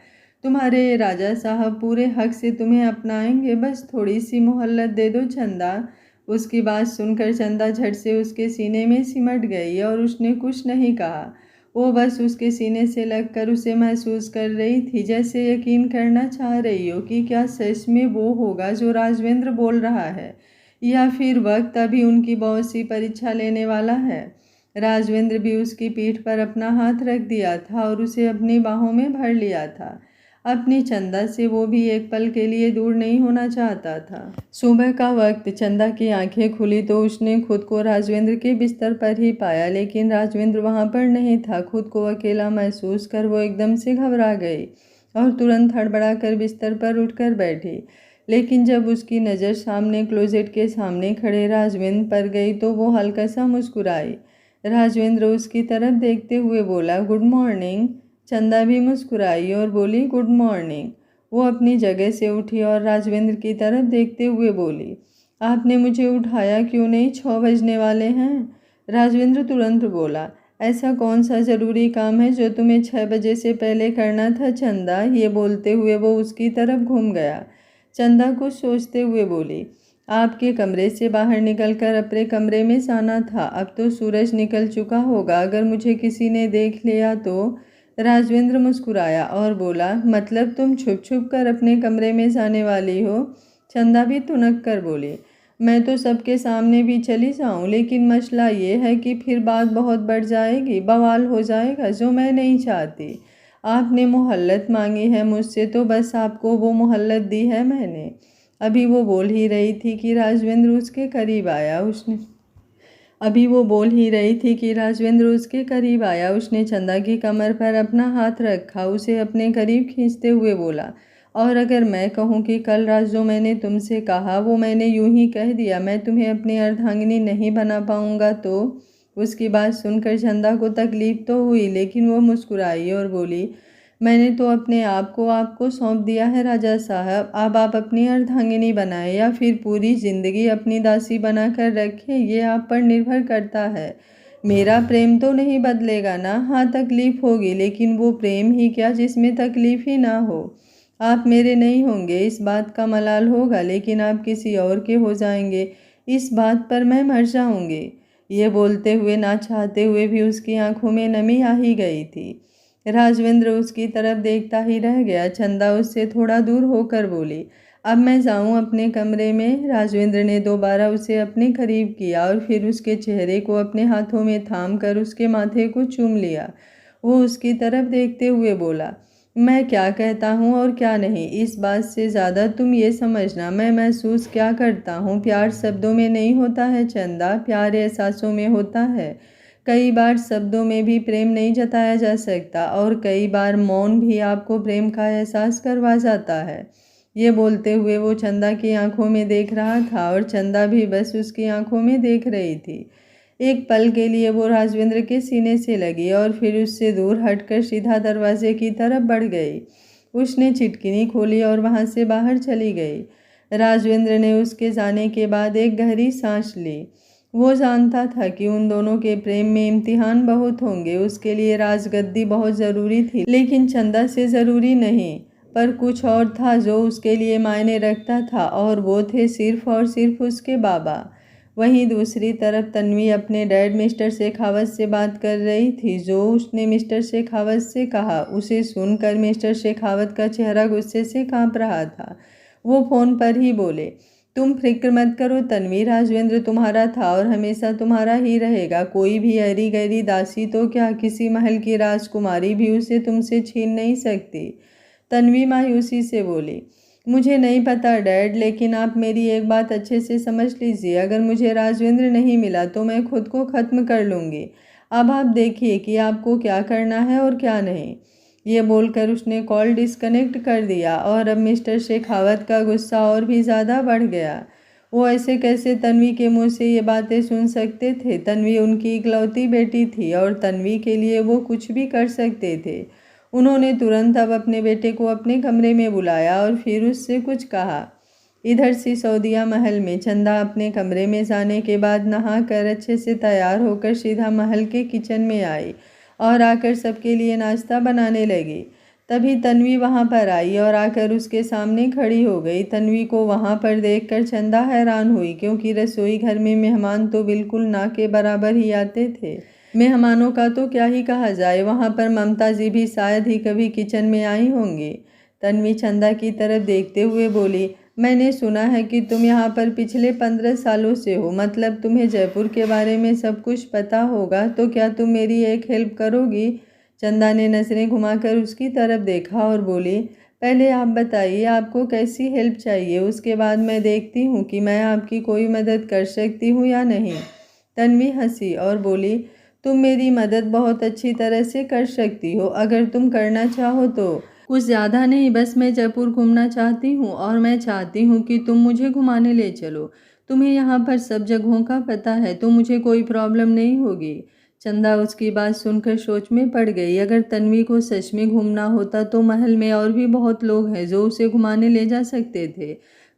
तुम्हारे राजा साहब पूरे हक से तुम्हें अपनाएंगे, बस थोड़ी सी मोहल्लत दे दो चंदा। उसकी बात सुनकर चंदा झट से उसके सीने में सिमट गई और उसने कुछ नहीं कहा। वो बस उसके सीने से लगकर उसे महसूस कर रही थी, जैसे यकीन करना चाह रही हो कि क्या सच में वो होगा जो राजवेंद्र बोल रहा है, या फिर वक्त अभी उनकी बहुत सी परीक्षा लेने वाला है। राजवेंद्र भी उसकी पीठ पर अपना हाथ रख दिया था और उसे अपनी बाहों में भर लिया था। अपनी चंदा से वो भी एक पल के लिए दूर नहीं होना चाहता था। सुबह का वक्त चंदा की आंखें खुली तो उसने खुद को राजवेंद्र के बिस्तर पर ही पाया, लेकिन राजवेंद्र वहाँ पर नहीं था। खुद को अकेला महसूस कर वो एकदम से घबरा गई और तुरंत हड़बड़ा कर बिस्तर पर उठकर बैठी। लेकिन जब उसकी नज़र सामने क्लोजेट के सामने खड़े राजवेंद्र पर गई तो वो हल्का सा मुस्कुराई। राजवेंद्र उसकी तरफ देखते हुए बोला, गुड मॉर्निंग। चंदा भी मुस्कुराई और बोली, गुड मॉर्निंग। वो अपनी जगह से उठी और राजवेंद्र की तरफ देखते हुए बोली, आपने मुझे उठाया क्यों नहीं, 6 बजने वाले हैं। राजवेंद्र तुरंत बोला, ऐसा कौन सा ज़रूरी काम है जो तुम्हें 6 बजे से पहले करना था चंदा। ये बोलते हुए वो उसकी तरफ घूम गया। चंदा कुछ सोचते हुए बोली, आपके कमरे से बाहर निकलकर अपने कमरे में जाना था। अब तो सूरज निकल चुका होगा, अगर मुझे किसी ने देख लिया तो। राजवेंद्र मुस्कुराया और बोला, मतलब तुम छुप छुप कर अपने कमरे में जाने वाली हो। चंदा भी तुनक कर बोली, मैं तो सबके सामने भी चली जाऊं, लेकिन मसला ये है कि फिर बात बहुत बढ़ जाएगी, बवाल हो जाएगा, जो मैं नहीं चाहती। आपने मोहल्लत मांगी है मुझसे तो बस आपको वो मोहल्लत दी है मैंने। अभी वो बोल ही रही थी कि राजवेंद्र उसके करीब आया। उसने चंदा की कमर पर अपना हाथ रखा, उसे अपने करीब खींचते हुए बोला, और अगर मैं कहूँ कि कल रात जो मैंने तुमसे कहा वो मैंने यूं ही कह दिया, मैं तुम्हें अपनी अर्धांगिनी नहीं बना पाऊंगा तो? उसकी बात सुनकर चंदा को तकलीफ तो हुई, लेकिन वो मुस्कुराई और बोली, मैंने तो अपने आप को आपको सौंप दिया है राजा साहब। अब आप अपनी अर्धांगिनी बनाएं या फिर पूरी जिंदगी अपनी दासी बनाकर रखें, ये आप पर निर्भर करता है। मेरा प्रेम तो नहीं बदलेगा ना। हाँ, तकलीफ होगी, लेकिन वो प्रेम ही क्या जिसमें तकलीफ ही ना हो। आप मेरे नहीं होंगे इस बात का मलाल होगा, लेकिन आप किसी और के हो जाएंगे इस बात पर मैं मर जाऊंगी। ये बोलते हुए ना चाहते हुए भी उसकी आंखों में नमी आ ही गई थी। राजवेंद्र उसकी तरफ देखता ही रह गया। चंदा उससे थोड़ा दूर होकर बोली, अब मैं जाऊं अपने कमरे में? राजवेंद्र ने दोबारा उसे अपने करीब किया और फिर उसके चेहरे को अपने हाथों में थाम कर उसके माथे को चूम लिया। वो उसकी तरफ देखते हुए बोला, मैं क्या कहता हूँ और क्या नहीं, इस बात से ज़्यादा तुम ये समझना मैं महसूस क्या करता हूँ। प्यार शब्दों में नहीं होता है चंदा, प्यार एहसासों में होता है। कई बार शब्दों में भी प्रेम नहीं जताया जा सकता, और कई बार मौन भी आपको प्रेम का एहसास करवा जाता है। ये बोलते हुए वो चंदा की आंखों में देख रहा था और चंदा भी बस उसकी आंखों में देख रही थी। एक पल के लिए वो राजवेंद्र के सीने से लगी और फिर उससे दूर हटकर सीधा दरवाजे की तरफ बढ़ गई। उसने चिटकिनी खोली और वहां से बाहर चली गई। राजवेंद्र ने उसके जाने के बाद एक गहरी सांस ली। वो जानता था कि उन दोनों के प्रेम में इम्तिहान बहुत होंगे। उसके लिए राजगद्दी बहुत ज़रूरी थी, लेकिन चंदा से ज़रूरी नहीं। पर कुछ और था जो उसके लिए मायने रखता था, और वो थे सिर्फ और सिर्फ उसके बाबा। वहीं दूसरी तरफ तन्वी अपने डैड मिस्टर शेखावत से बात कर रही थी। जो उसने मिस्टर शेखावत से कहा, उसे सुनकर मिस्टर शेखावत का चेहरा गुस्से से कांप रहा था। वो फ़ोन पर ही बोले, तुम फिक्र मत करो तन्वी, राजवेंद्र तुम्हारा था और हमेशा तुम्हारा ही रहेगा। कोई भी अरी गहरी दासी तो क्या, किसी महल की राजकुमारी भी उसे तुमसे छीन नहीं सकती। तन्वी मायूसी से बोली, मुझे नहीं पता डैड, लेकिन आप मेरी एक बात अच्छे से समझ लीजिए। अगर मुझे राजवेंद्र नहीं मिला तो मैं खुद को ख़त्म कर लूँगी। अब आप देखिए कि आपको क्या करना है और क्या नहीं। ये बोलकर उसने कॉल डिस्कनेक्ट कर दिया, और अब मिस्टर शेखावत का गुस्सा और भी ज़्यादा बढ़ गया। वो ऐसे कैसे तन्वी के मुंह से ये बातें सुन सकते थे? तन्वी उनकी इकलौती बेटी थी और तन्वी के लिए वो कुछ भी कर सकते थे। उन्होंने तुरंत अब अपने बेटे को अपने कमरे में बुलाया और फिर उससे कुछ कहा। इधर सिसोदिया महल में चंदा अपने कमरे में जाने के बाद नहा कर अच्छे से तैयार होकर सीधा महल के किचन में आई और आकर सबके लिए नाश्ता बनाने लगी। तभी तन्वी वहां पर आई और आकर उसके सामने खड़ी हो गई। तन्वी को वहां पर देखकर चंदा हैरान हुई, क्योंकि रसोई घर में मेहमान तो बिल्कुल ना के बराबर ही आते थे। मेहमानों का तो क्या ही कहा जाए, वहां पर ममता जी भी शायद ही कभी किचन में आई होंगी। तन्वी चंदा की तरफ देखते हुए बोली, मैंने सुना है कि तुम यहाँ पर पिछले 15 सालों से हो, मतलब तुम्हें जयपुर के बारे में सब कुछ पता होगा। तो क्या तुम मेरी एक हेल्प करोगी? चंदा ने नजरें घुमाकर उसकी तरफ देखा और बोली, पहले आप बताइए आपको कैसी हेल्प चाहिए, उसके बाद मैं देखती हूँ कि मैं आपकी कोई मदद कर सकती हूँ या नहीं। तन्वी हंसी और बोली, तुम मेरी मदद बहुत अच्छी तरह से कर सकती हो, अगर तुम करना चाहो तो। कुछ ज़्यादा नहीं, बस मैं जयपुर घूमना चाहती हूँ और मैं चाहती हूँ कि तुम मुझे घुमाने ले चलो। तुम्हें यहाँ पर सब जगहों का पता है, तो मुझे कोई प्रॉब्लम नहीं होगी। चंदा उसकी बात सुनकर सोच में पड़ गई। अगर तन्वी को सच में घूमना होता तो महल में और भी बहुत लोग हैं जो उसे घुमाने ले जा सकते थे,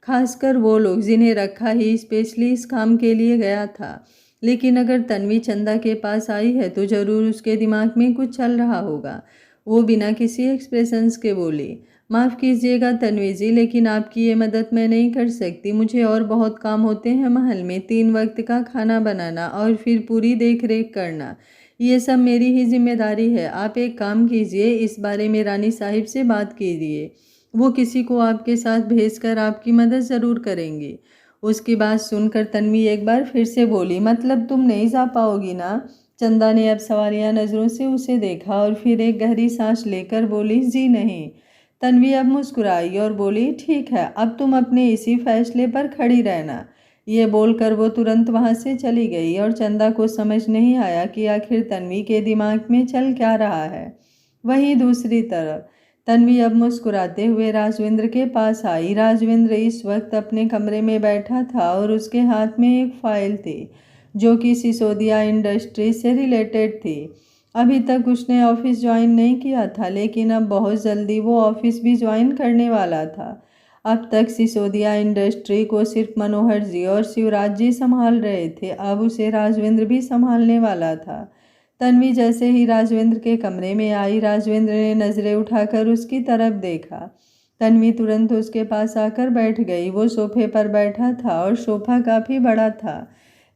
खासकर वो लोग जिन्हें रखा ही स्पेशली इस काम के लिए गया था। लेकिन अगर तन्वी चंदा के पास आई है तो ज़रूर उसके दिमाग में कुछ चल रहा होगा। वो बिना किसी एक्सप्रेशंस के बोली, माफ़ कीजिएगा तन्वी जी, लेकिन आपकी ये मदद मैं नहीं कर सकती। मुझे और बहुत काम होते हैं महल में, 3 वक्त का खाना बनाना और फिर पूरी देख रेख करना, ये सब मेरी ही जिम्मेदारी है। आप एक काम कीजिए, इस बारे में रानी साहिब से बात कीजिए, वो किसी को आपके साथ भेजकर आपकी मदद ज़रूर करेंगी। उसकी बात सुनकर तन्वी एक बार फिर से बोली, मतलब तुम नहीं जा पाओगी ना? चंदा ने अब सवालिया नज़रों से उसे देखा और फिर एक गहरी सांस लेकर बोली, जी नहीं। तन्वी अब मुस्कुराई और बोली, ठीक है, अब तुम अपने इसी फैसले पर खड़ी रहना। ये बोलकर वो तुरंत वहां से चली गई और चंदा को समझ नहीं आया कि आखिर तन्वी के दिमाग में चल क्या रहा है। वहीं दूसरी तरफ तन्वी अब मुस्कुराते हुए राजविंद्र के पास आई। राजविंद्र इस वक्त अपने कमरे में बैठा था और उसके हाथ में एक फाइल थी जो कि सिसोदिया इंडस्ट्री से रिलेटेड थी। अभी तक उसने ऑफिस ज्वाइन नहीं किया था, लेकिन अब बहुत जल्दी वो ऑफिस भी ज्वाइन करने वाला था। अब तक सिसोदिया इंडस्ट्री को सिर्फ मनोहर जी और शिवराज जी संभाल रहे थे, अब उसे राजविंद्र भी संभालने वाला था। तन्वी जैसे ही राजविंद्र के कमरे में आई, राजविंद्र ने नज़रें उठाकर उसकी तरफ देखा। तन्वी तुरंत उसके पास आकर बैठ गई। वो सोफे पर बैठा था और सोफा काफ़ी बड़ा था,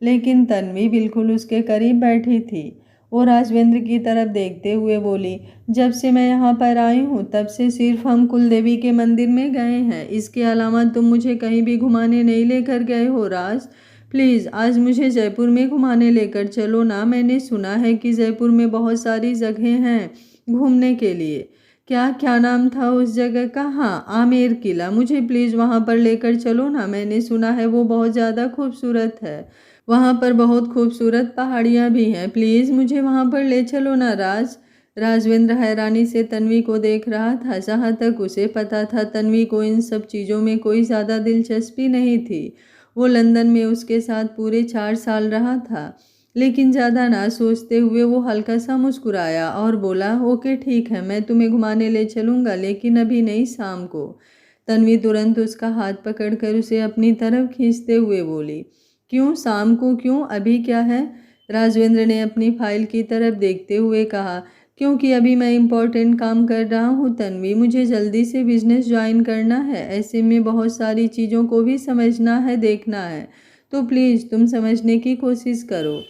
लेकिन तन्वी बिल्कुल उसके करीब बैठी थी। वो राजविंद्र की तरफ देखते हुए बोली, जब से मैं यहाँ पर आई हूँ तब से सिर्फ हम कुलदेवी के मंदिर में गए हैं, इसके अलावा तुम मुझे कहीं भी घुमाने नहीं लेकर गए हो। राज, प्लीज़ आज मुझे जयपुर में घुमाने लेकर चलो ना। मैंने सुना है कि जयपुर में बहुत सारी जगह हैं घूमने के लिए। क्या क्या नाम था उस जगह का? हाँ, आमेर किला। मुझे प्लीज़ वहाँ पर लेकर चलो ना। मैंने सुना है वो बहुत ज़्यादा खूबसूरत है। वहाँ पर बहुत खूबसूरत पहाड़ियाँ भी हैं। प्लीज़ मुझे वहाँ पर ले चलो ना राज। राजविंद्र हैरानी से तन्वी को देख रहा था। जहाँ तक उसे पता था तन्वी को इन सब चीज़ों में कोई ज़्यादा दिलचस्पी नहीं थी। वो लंदन में उसके साथ पूरे 4 साल रहा था। लेकिन ज़्यादा ना सोचते हुए वो हल्का सा मुस्कुराया और बोला, ओके ठीक है, मैं तुम्हें घुमाने ले चलूँगा, लेकिन अभी नहीं, शाम को। तन्वी तुरंत उसका हाथ पकड़कर उसे अपनी तरफ खींचते हुए बोली, क्यों शाम को, क्यों, अभी क्या है? राजविंद्र ने अपनी फाइल की तरफ देखते हुए कहा, क्योंकि अभी मैं इम्पोर्टेंट काम कर रहा हूँ तन्वी, मुझे जल्दी से बिजनेस ज्वाइन करना है। ऐसे में बहुत सारी चीज़ों को भी समझना है, देखना है, तो प्लीज़ तुम समझने की कोशिश करो।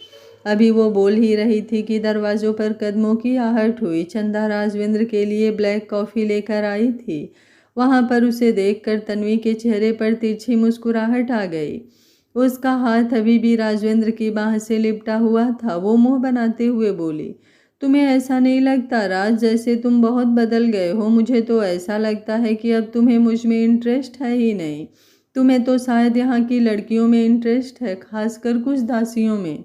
अभी वो बोल ही रही थी कि दरवाज़ों पर कदमों की आहट हुई। चंदा राजविंद्र के लिए ब्लैक कॉफ़ी लेकर आई थी। वहाँ पर उसे देखकर तन्वी के चेहरे पर तिरछी मुस्कुराहट आ गई। उसका हाथ अभी भी राजविंद्र की बाह से लिपटा हुआ था। वो मुंह बनाते हुए बोली, तुम्हें ऐसा नहीं लगता राज जैसे तुम बहुत बदल गए हो? मुझे तो ऐसा लगता है कि अब तुम्हें मुझ में इंटरेस्ट है ही नहीं। तुम्हें तो शायद यहाँ की लड़कियों में इंटरेस्ट है, खासकर कुछ दासियों में।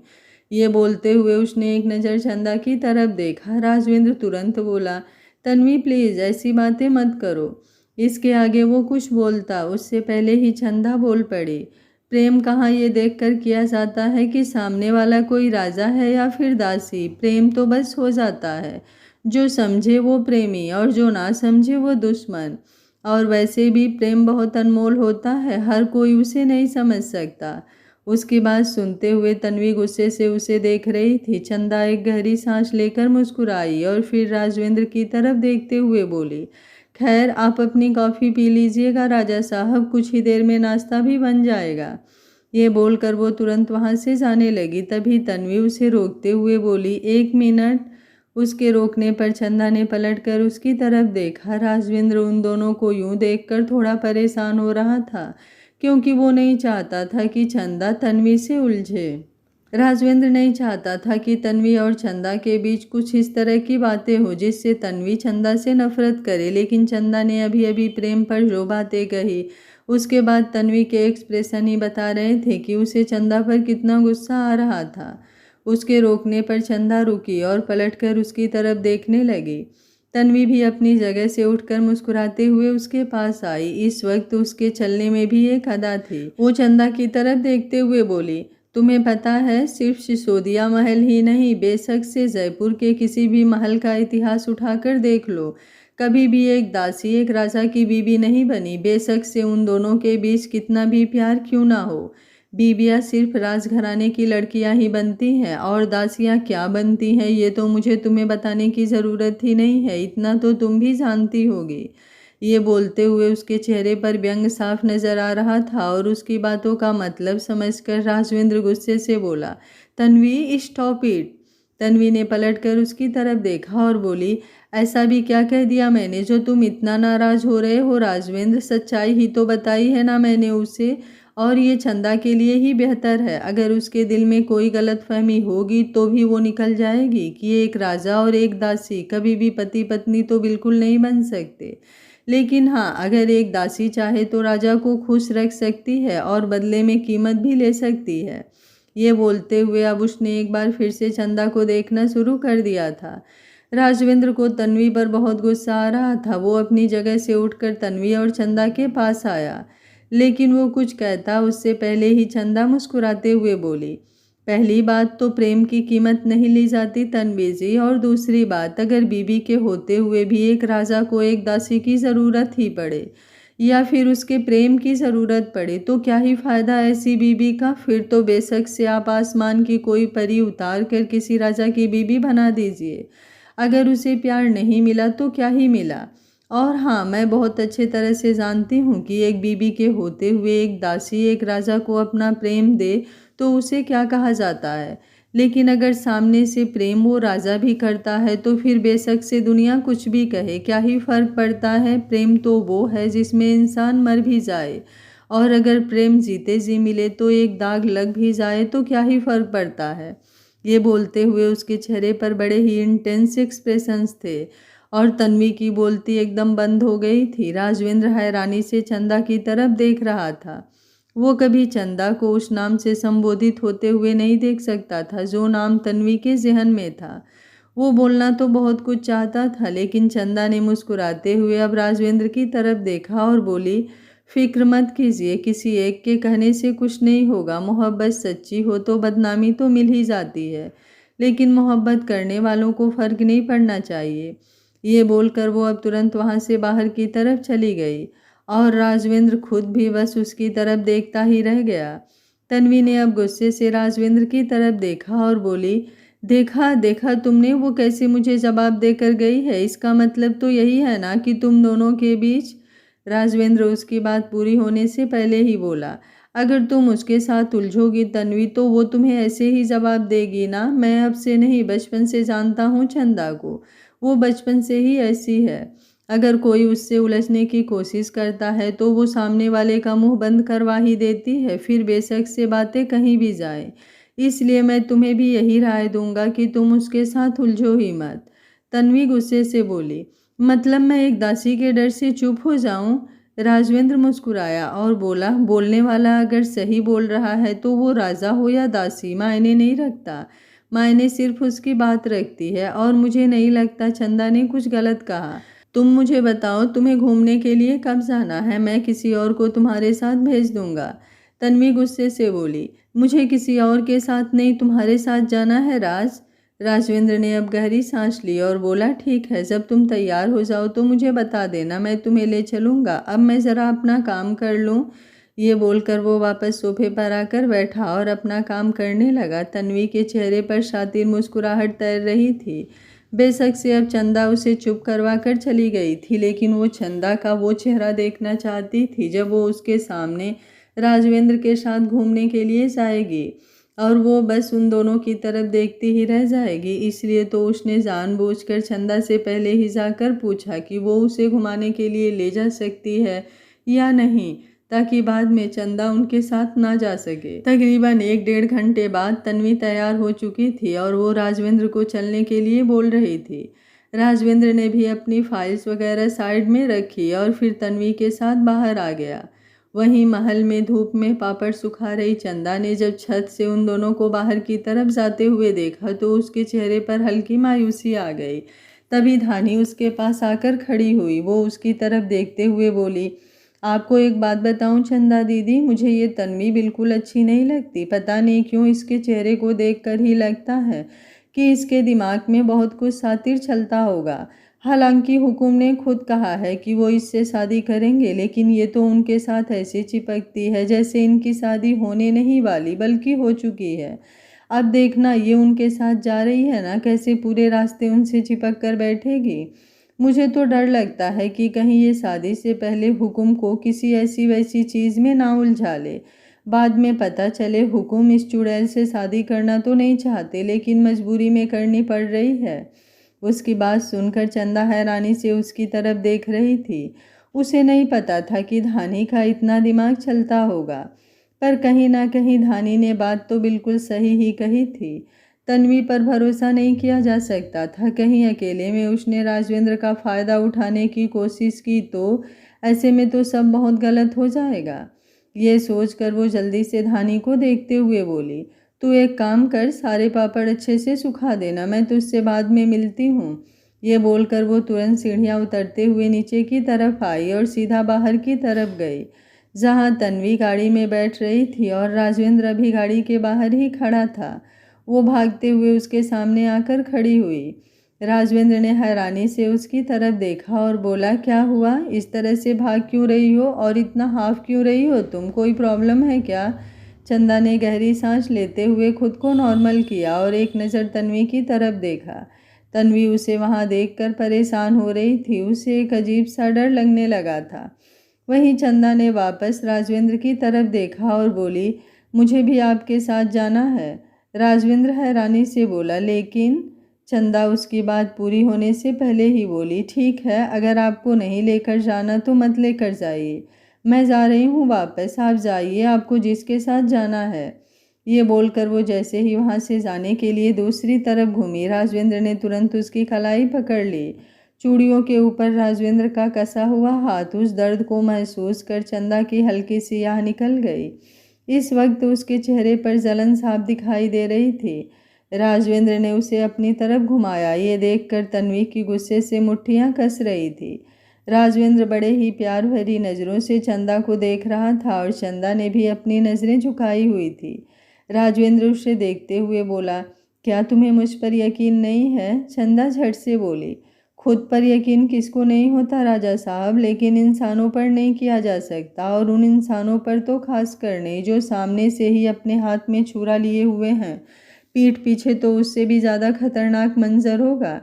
ये बोलते हुए उसने एक नज़र चंदा की तरफ देखा। राजविंद्र तुरंत बोला, तन्वी प्लीज़ ऐसी बातें मत करो। इसके आगे वो कुछ बोलता उससे पहले ही चंदा बोल पड़ी, प्रेम कहाँ ये देखकर किया जाता है कि सामने वाला कोई राजा है या फिर दासी। प्रेम तो बस हो जाता है। जो समझे वो प्रेमी और जो ना समझे वो दुश्मन। और वैसे भी प्रेम बहुत अनमोल होता है, हर कोई उसे नहीं समझ सकता। उसकी बात सुनते हुए तन्वी गुस्से से उसे देख रही थी। चंदा एक गहरी सांस लेकर मुस्कुराई और फिर राजविंद्र की तरफ देखते हुए बोली, खैर आप अपनी कॉफ़ी पी लीजिएगा राजा साहब, कुछ ही देर में नाश्ता भी बन जाएगा। ये बोलकर वो तुरंत वहाँ से जाने लगी। तभी तन्वी उसे रोकते हुए बोली, एक मिनट। उसके रोकने पर चंदा ने पलटकर उसकी तरफ देखा। राजविंद्र उन दोनों को यूं देखकर थोड़ा परेशान हो रहा था, क्योंकि वो नहीं चाहता था कि चंदा तन्वी से उलझे। राजविंद्र नहीं चाहता था कि तन्वी और चंदा के बीच कुछ इस तरह की बातें हो जिससे तन्वी चंदा से नफरत करे। लेकिन चंदा ने अभी अभी प्रेम पर जो बातें कही, उसके बाद तन्वी के एक्सप्रेशन ही बता रहे थे कि उसे चंदा पर कितना गुस्सा आ रहा था। उसके रोकने पर चंदा रुकी और पलटकर उसकी तरफ देखने लगी। तन्वी भी अपनी जगह से उठकर मुस्कुराते हुए उसके पास आई। इस वक्त उसके चलने में भी एक अदा थी। वो चंदा की तरफ देखते हुए बोली, तुम्हें पता है, सिर्फ सिसोदिया महल ही नहीं, बेशक से जयपुर के किसी भी महल का इतिहास उठाकर देख लो, कभी भी एक दासी एक राजा की बीवी नहीं बनी। बेशक से उन दोनों के बीच कितना भी प्यार क्यों ना हो, बीबियाँ सिर्फ राजघराने की लड़कियां ही बनती हैं, और दासियां क्या बनती हैं ये तो मुझे तुम्हें बताने की ज़रूरत ही नहीं है, इतना तो तुम भी जानती होगी। ये बोलते हुए उसके चेहरे पर व्यंग साफ नजर आ रहा था और उसकी बातों का मतलब समझकर राजविंद्र गुस्से से बोला, तन्वी स्टॉप इट। तन्वी ने पलटकर उसकी तरफ देखा और बोली, ऐसा भी क्या कह दिया मैंने जो तुम इतना नाराज हो रहे हो? राजविंद्र, सच्चाई ही तो बताई है ना मैंने उसे, और ये चंदा के लिए ही बेहतर है। अगर उसके दिल में कोई गलतफहमी होगी तो भी वो निकल जाएगी कि एक राजा और एक दासी कभी भी पति पत्नी तो बिल्कुल नहीं बन सकते। लेकिन हाँ, अगर एक दासी चाहे तो राजा को खुश रख सकती है और बदले में कीमत भी ले सकती है। ये बोलते हुए अब उसने एक बार फिर से चंदा को देखना शुरू कर दिया था। राजवेंद्र को तन्वी पर बहुत गुस्सा आ रहा था। वो अपनी जगह से उठकर तन्वी और चंदा के पास आया, लेकिन वो कुछ कहता उससे पहले ही चंदा मुस्कुराते हुए बोली, पहली बात तो प्रेम की कीमत नहीं ली जाती तन्वी जी, और दूसरी बात, अगर बीबी के होते हुए भी एक राजा को एक दासी की ज़रूरत ही पड़े या फिर उसके प्रेम की ज़रूरत पड़े तो क्या ही फ़ायदा ऐसी बीबी का। फिर तो बेशक से आप आसमान की कोई परी उतार कर किसी राजा की बीबी बना दीजिए, अगर उसे प्यार नहीं मिला तो क्या ही मिला। और हाँ, मैं बहुत अच्छे तरह से जानती हूँ कि एक बीबी के होते हुए एक दासी एक राजा को अपना प्रेम दे तो उसे क्या कहा जाता है। लेकिन अगर सामने से प्रेम वो राजा भी करता है तो फिर बेशक से दुनिया कुछ भी कहे, क्या ही फर्क पड़ता है। प्रेम तो वो है जिसमें इंसान मर भी जाए, और अगर प्रेम जीते जी मिले तो एक दाग लग भी जाए तो क्या ही फर्क पड़ता है। ये बोलते हुए उसके चेहरे पर बड़े ही इंटेंस एक्सप्रेशंस थे और तन्वी की बोलती एकदम बंद हो गई थी। राजवेंद्र हैरानी से चंदा की तरफ देख रहा था। वो कभी चंदा को उस नाम से संबोधित होते हुए नहीं देख सकता था जो नाम तन्वी के जहन में था। वो बोलना तो बहुत कुछ चाहता था, लेकिन चंदा ने मुस्कुराते हुए अब राजवेंद्र की तरफ देखा और बोली, फिक्र मत कीजिए, किसी एक के कहने से कुछ नहीं होगा। मोहब्बत सच्ची हो तो बदनामी तो मिल ही जाती है, लेकिन मोहब्बत करने वालों को फर्क नहीं पड़ना चाहिए। ये बोलकर वो अब तुरंत वहाँ से बाहर की तरफ चली गई और राजवेंद्र खुद भी बस उसकी तरफ देखता ही रह गया। तन्वी ने अब गुस्से से राजवेंद्र की तरफ देखा और बोली, देखा देखा तुमने वो कैसे मुझे जवाब देकर गई है। इसका मतलब तो यही है ना कि तुम दोनों के बीच। राजवेंद्र उसकी बात पूरी होने से पहले ही बोला, अगर तुम उसके साथ उलझोगी तन्वी तो वो तुम्हें ऐसे ही जवाब देगी ना। मैं अब से नहीं, बचपन से जानता हूँ चंदा को, वो बचपन से ही ऐसी है। अगर कोई उससे उलझने की कोशिश करता है तो वो सामने वाले का मुंह बंद करवा ही देती है, फिर बेशक से बातें कहीं भी जाएं। इसलिए मैं तुम्हें भी यही राय दूंगा कि तुम उसके साथ उलझो ही मत। तन्वी गुस्से से बोली, मतलब मैं एक दासी के डर से चुप हो जाऊं। राजवेंद्र मुस्कुराया और बोला, बोलने वाला अगर सही बोल रहा है तो वो राजा हो या दासी मायने नहीं रखता, मायने सिर्फ उसकी बात रखती है। और मुझे नहीं लगता चंदा ने कुछ गलत कहा। तुम मुझे बताओ, तुम्हें घूमने के लिए कब जाना है, मैं किसी और को तुम्हारे साथ भेज दूंगा। तन्वी गुस्से से बोली, मुझे किसी और के साथ नहीं तुम्हारे साथ जाना है राज। राजवेंद्र ने अब गहरी सांस ली और बोला, ठीक है, जब तुम तैयार हो जाओ तो मुझे बता देना, मैं तुम्हें ले चलूँगा। अब मैं ज़रा अपना काम कर लूँ। ये बोलकर वो वापस सोफे पर आकर बैठा और अपना काम करने लगा। तन्वी के चेहरे पर शातिर मुस्कुराहट तैर रही थी। बेशक से अब चंदा उसे चुप करवा कर चली गई थी, लेकिन वो चंदा का वो चेहरा देखना चाहती थी जब वो उसके सामने राजवेंद्र के साथ घूमने के लिए जाएगी, और वो बस उन दोनों की तरफ देखती ही रह जाएगी। इसलिए तो उसने जानबूझकर चंदा से पहले ही जाकर पूछा कि वो उसे घुमाने के लिए ले जा सकती है या नहीं, ताकि बाद में चंदा उनके साथ ना जा सके। तकरीबन 1-1.5 घंटे बाद तन्वी तैयार हो चुकी थी और वो राजवेंद्र को चलने के लिए बोल रही थी। राजवेंद्र ने भी अपनी फाइल्स वगैरह साइड में रखी और फिर तन्वी के साथ बाहर आ गया। वहीं महल में धूप में पापड़ सुखा रही चंदा ने जब छत से उन दोनों को बाहर की तरफ जाते हुए देखा तो उसके चेहरे पर हल्की मायूसी आ गई। तभी धानी उसके पास आकर खड़ी हुई। वो उसकी तरफ देखते हुए बोली, आपको एक बात बताऊं चंदा दीदी, मुझे ये तन्वी बिल्कुल अच्छी नहीं लगती। पता नहीं क्यों इसके चेहरे को देखकर ही लगता है कि इसके दिमाग में बहुत कुछ शातिर चलता होगा। हालांकि हुकुम ने खुद कहा है कि वो इससे शादी करेंगे, लेकिन ये तो उनके साथ ऐसे चिपकती है जैसे इनकी शादी होने नहीं वाली बल्कि हो चुकी है। अब देखना, ये उनके साथ जा रही है ना, कैसे पूरे रास्ते उनसे चिपक कर बैठेगी। मुझे तो डर लगता है कि कहीं ये शादी से पहले हुकुम को किसी ऐसी वैसी चीज़ में ना उलझा ले। बाद में पता चले हुकुम इस चुड़ैल से शादी करना तो नहीं चाहते, लेकिन मजबूरी में करनी पड़ रही है। उसकी बात सुनकर चंदा हैरानी से उसकी तरफ देख रही थी। उसे नहीं पता था कि धानी का इतना दिमाग चलता होगा, पर कहीं ना कहीं धानी ने बात तो बिल्कुल सही ही कही थी। तन्वी पर भरोसा नहीं किया जा सकता था। कहीं अकेले में उसने राजवेंद्र का फ़ायदा उठाने की कोशिश की तो ऐसे में तो सब बहुत गलत हो जाएगा। ये सोचकर वो जल्दी से धानी को देखते हुए बोली, तू एक काम कर, सारे पापड़ अच्छे से सुखा देना, मैं तुझसे बाद में मिलती हूँ। ये बोलकर वो तुरंत सीढ़ियाँ उतरते हुए नीचे की तरफ आई और सीधा बाहर की तरफ गई, जहाँ तन्वी गाड़ी में बैठ रही थी और राजवेंद्र अभी गाड़ी के बाहर ही खड़ा था। वो भागते हुए उसके सामने आकर खड़ी हुई। राजवेंद्र ने हैरानी से उसकी तरफ देखा और बोला, क्या हुआ, इस तरह से भाग क्यों रही हो और इतना हाफ क्यों रही हो तुम, कोई प्रॉब्लम है क्या? चंदा ने गहरी सांस लेते हुए खुद को नॉर्मल किया और एक नज़र तन्वी की तरफ देखा। तन्वी उसे वहाँ देखकर परेशान हो रही थी, उसे एक अजीब सा डर लगने लगा था। वहीं चंदा ने वापस राजवेंद्र की तरफ देखा और बोली, मुझे भी आपके साथ जाना है। राजवेंद्र हैरानी से बोला, लेकिन? चंदा उसकी बात पूरी होने से पहले ही बोली, ठीक है, अगर आपको नहीं लेकर जाना तो मत लेकर जाइए, मैं जा रही हूँ वापस, आप जाइए, आपको जिसके साथ जाना है। ये बोलकर वो जैसे ही वहाँ से जाने के लिए दूसरी तरफ घूमी, राजवेंद्र ने तुरंत उसकी कलाई पकड़ ली। चूड़ियों के ऊपर राजवेंद्र का कसा हुआ हाथ, उस दर्द को महसूस कर चंदा की हल्की सी आह निकल गई। इस वक्त उसके चेहरे पर जलन साफ दिखाई दे रही थी। राजवेंद्र ने उसे अपनी तरफ घुमाया, ये देखकर तन्वी की गुस्से से मुट्ठियां कस रही थी। राजवेंद्र बड़े ही प्यार भरी नज़रों से चंदा को देख रहा था और चंदा ने भी अपनी नज़रें झुकाई हुई थी। राजवेंद्र उसे देखते हुए बोला, क्या तुम्हें मुझ पर यकीन नहीं है? चंदा झट से बोली, खुद पर यकीन किसको नहीं होता राजा साहब, लेकिन इंसानों पर नहीं किया जा सकता, और उन इंसानों पर तो खास कर नहीं जो सामने से ही अपने हाथ में छुरा लिए हुए हैं। पीठ पीछे तो उससे भी ज़्यादा खतरनाक मंजर होगा।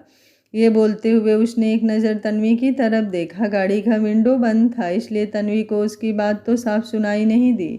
ये बोलते हुए उसने एक नज़र तन्वी की तरफ देखा। गाड़ी का विंडो बंद था, इसलिए तन्वी को उसकी बात तो साफ सुनाई नहीं दी,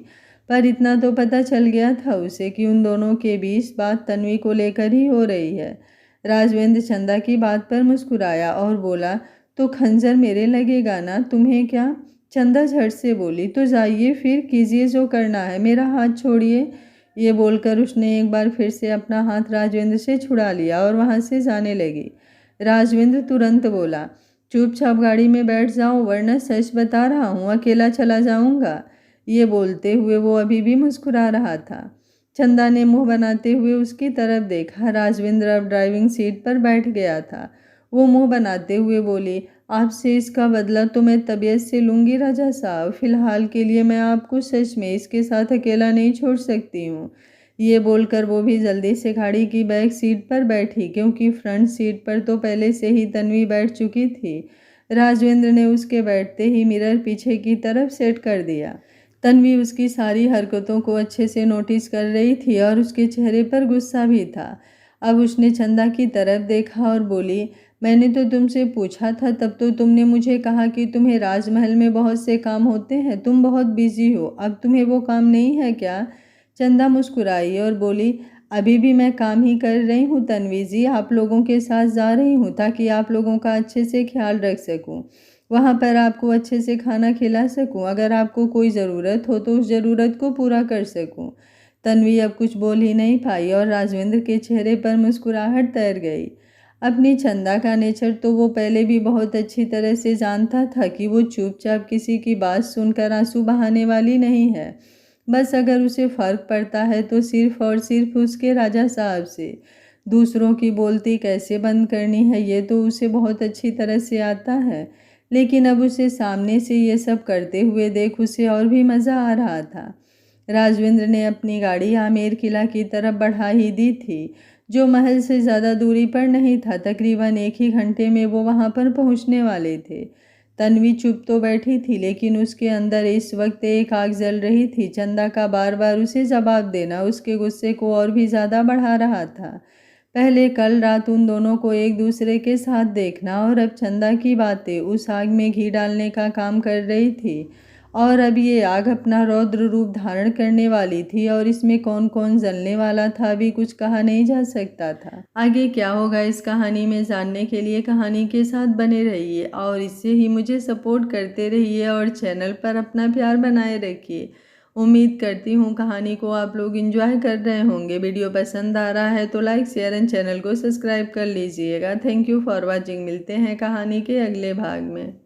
पर इतना तो पता चल गया था उसे कि उन दोनों के बीच बात तन्वी को लेकर ही हो रही है। राजवेंद्र चंदा की बात पर मुस्कुराया और बोला, तो खंजर मेरे लगेगा ना, तुम्हें क्या? चंदा झट से बोली, तो जाइए फिर, कीजिए जो करना है, मेरा हाथ छोड़िए। ये बोलकर उसने एक बार फिर से अपना हाथ राजवेंद्र से छुड़ा लिया और वहाँ से जाने लगी। राजवेंद्र तुरंत बोला, चुपचाप गाड़ी में बैठ जाओ, वरना सच बता रहा हूँ अकेला चला जाऊँगा। ये बोलते हुए वो अभी भी मुस्कुरा रहा था। चंदा ने मुंह बनाते हुए उसकी तरफ देखा। राजवेंद्र अब ड्राइविंग सीट पर बैठ गया था। वो मुंह बनाते हुए बोली, आपसे इसका बदला तो मैं तबीयत से लूँगी राजा साहब, फिलहाल के लिए मैं आपको सच में इसके साथ अकेला नहीं छोड़ सकती हूँ। ये बोलकर वो भी जल्दी से गाड़ी की बैक सीट पर बैठी, क्योंकि फ्रंट सीट पर तो पहले से ही तन्वी बैठ चुकी थी। राजवेंद्र ने उसके बैठते ही मिरर पीछे की तरफ सेट कर दिया। तन्वी उसकी सारी हरकतों को अच्छे से नोटिस कर रही थी और उसके चेहरे पर गुस्सा भी था। अब उसने चंदा की तरफ देखा और बोली, मैंने तो तुमसे पूछा था, तब तो तुमने मुझे कहा कि तुम्हें राजमहल में बहुत से काम होते हैं, तुम बहुत बिजी हो, अब तुम्हें वो काम नहीं है क्या? चंदा मुस्कुराई और बोली, अभी भी मैं काम ही कर रही हूँ तन्वी जी, आप लोगों के साथ जा रही हूँ ताकि आप लोगों का अच्छे से ख्याल रख सकूँ, वहाँ पर आपको अच्छे से खाना खिला सकूँ, अगर आपको कोई ज़रूरत हो तो उस ज़रूरत को पूरा कर सकूँ। तन्वी अब कुछ बोल ही नहीं पाई और राजवेंद्र के चेहरे पर मुस्कुराहट तैर गई। अपनी चंदा का नेचर तो वो पहले भी बहुत अच्छी तरह से जानता था कि वो चुपचाप किसी की बात सुनकर आंसू बहाने वाली नहीं है। बस अगर उसे फ़र्क पड़ता है तो सिर्फ और सिर्फ उसके राजा साहब से। दूसरों की बोलती कैसे बंद करनी है ये तो उसे बहुत अच्छी तरह से आता है, लेकिन अब उसे सामने से ये सब करते हुए देख उसे और भी मज़ा आ रहा था। राजवेंद्र ने अपनी गाड़ी आमेर किला की तरफ बढ़ा ही दी थी, जो महल से ज़्यादा दूरी पर नहीं था। तकरीबन एक ही घंटे में वो वहाँ पर पहुँचने वाले थे। तन्वी चुप तो बैठी थी, लेकिन उसके अंदर इस वक्त एक आग जल रही थी। चंदा का बार बार उसे जवाब देना उसके गुस्से को और भी ज़्यादा बढ़ा रहा था। पहले कल रात उन दोनों को एक दूसरे के साथ देखना और अब चंदा की बातें उस आग में घी डालने का काम कर रही थी। और अब ये आग अपना रौद्र रूप धारण करने वाली थी और इसमें कौन कौन जलने वाला था अभी कुछ कहा नहीं जा सकता था। आगे क्या होगा इस कहानी में जानने के लिए कहानी के साथ बने रहिए और इससे ही मुझे सपोर्ट करते रहिए और चैनल पर अपना प्यार बनाए रखिए। उम्मीद करती हूँ कहानी को आप लोग एंजॉय कर रहे होंगे। वीडियो पसंद आ रहा है तो लाइक शेयर एंड चैनल को सब्सक्राइब कर लीजिएगा। Thank you for watching. मिलते हैं कहानी के अगले भाग में।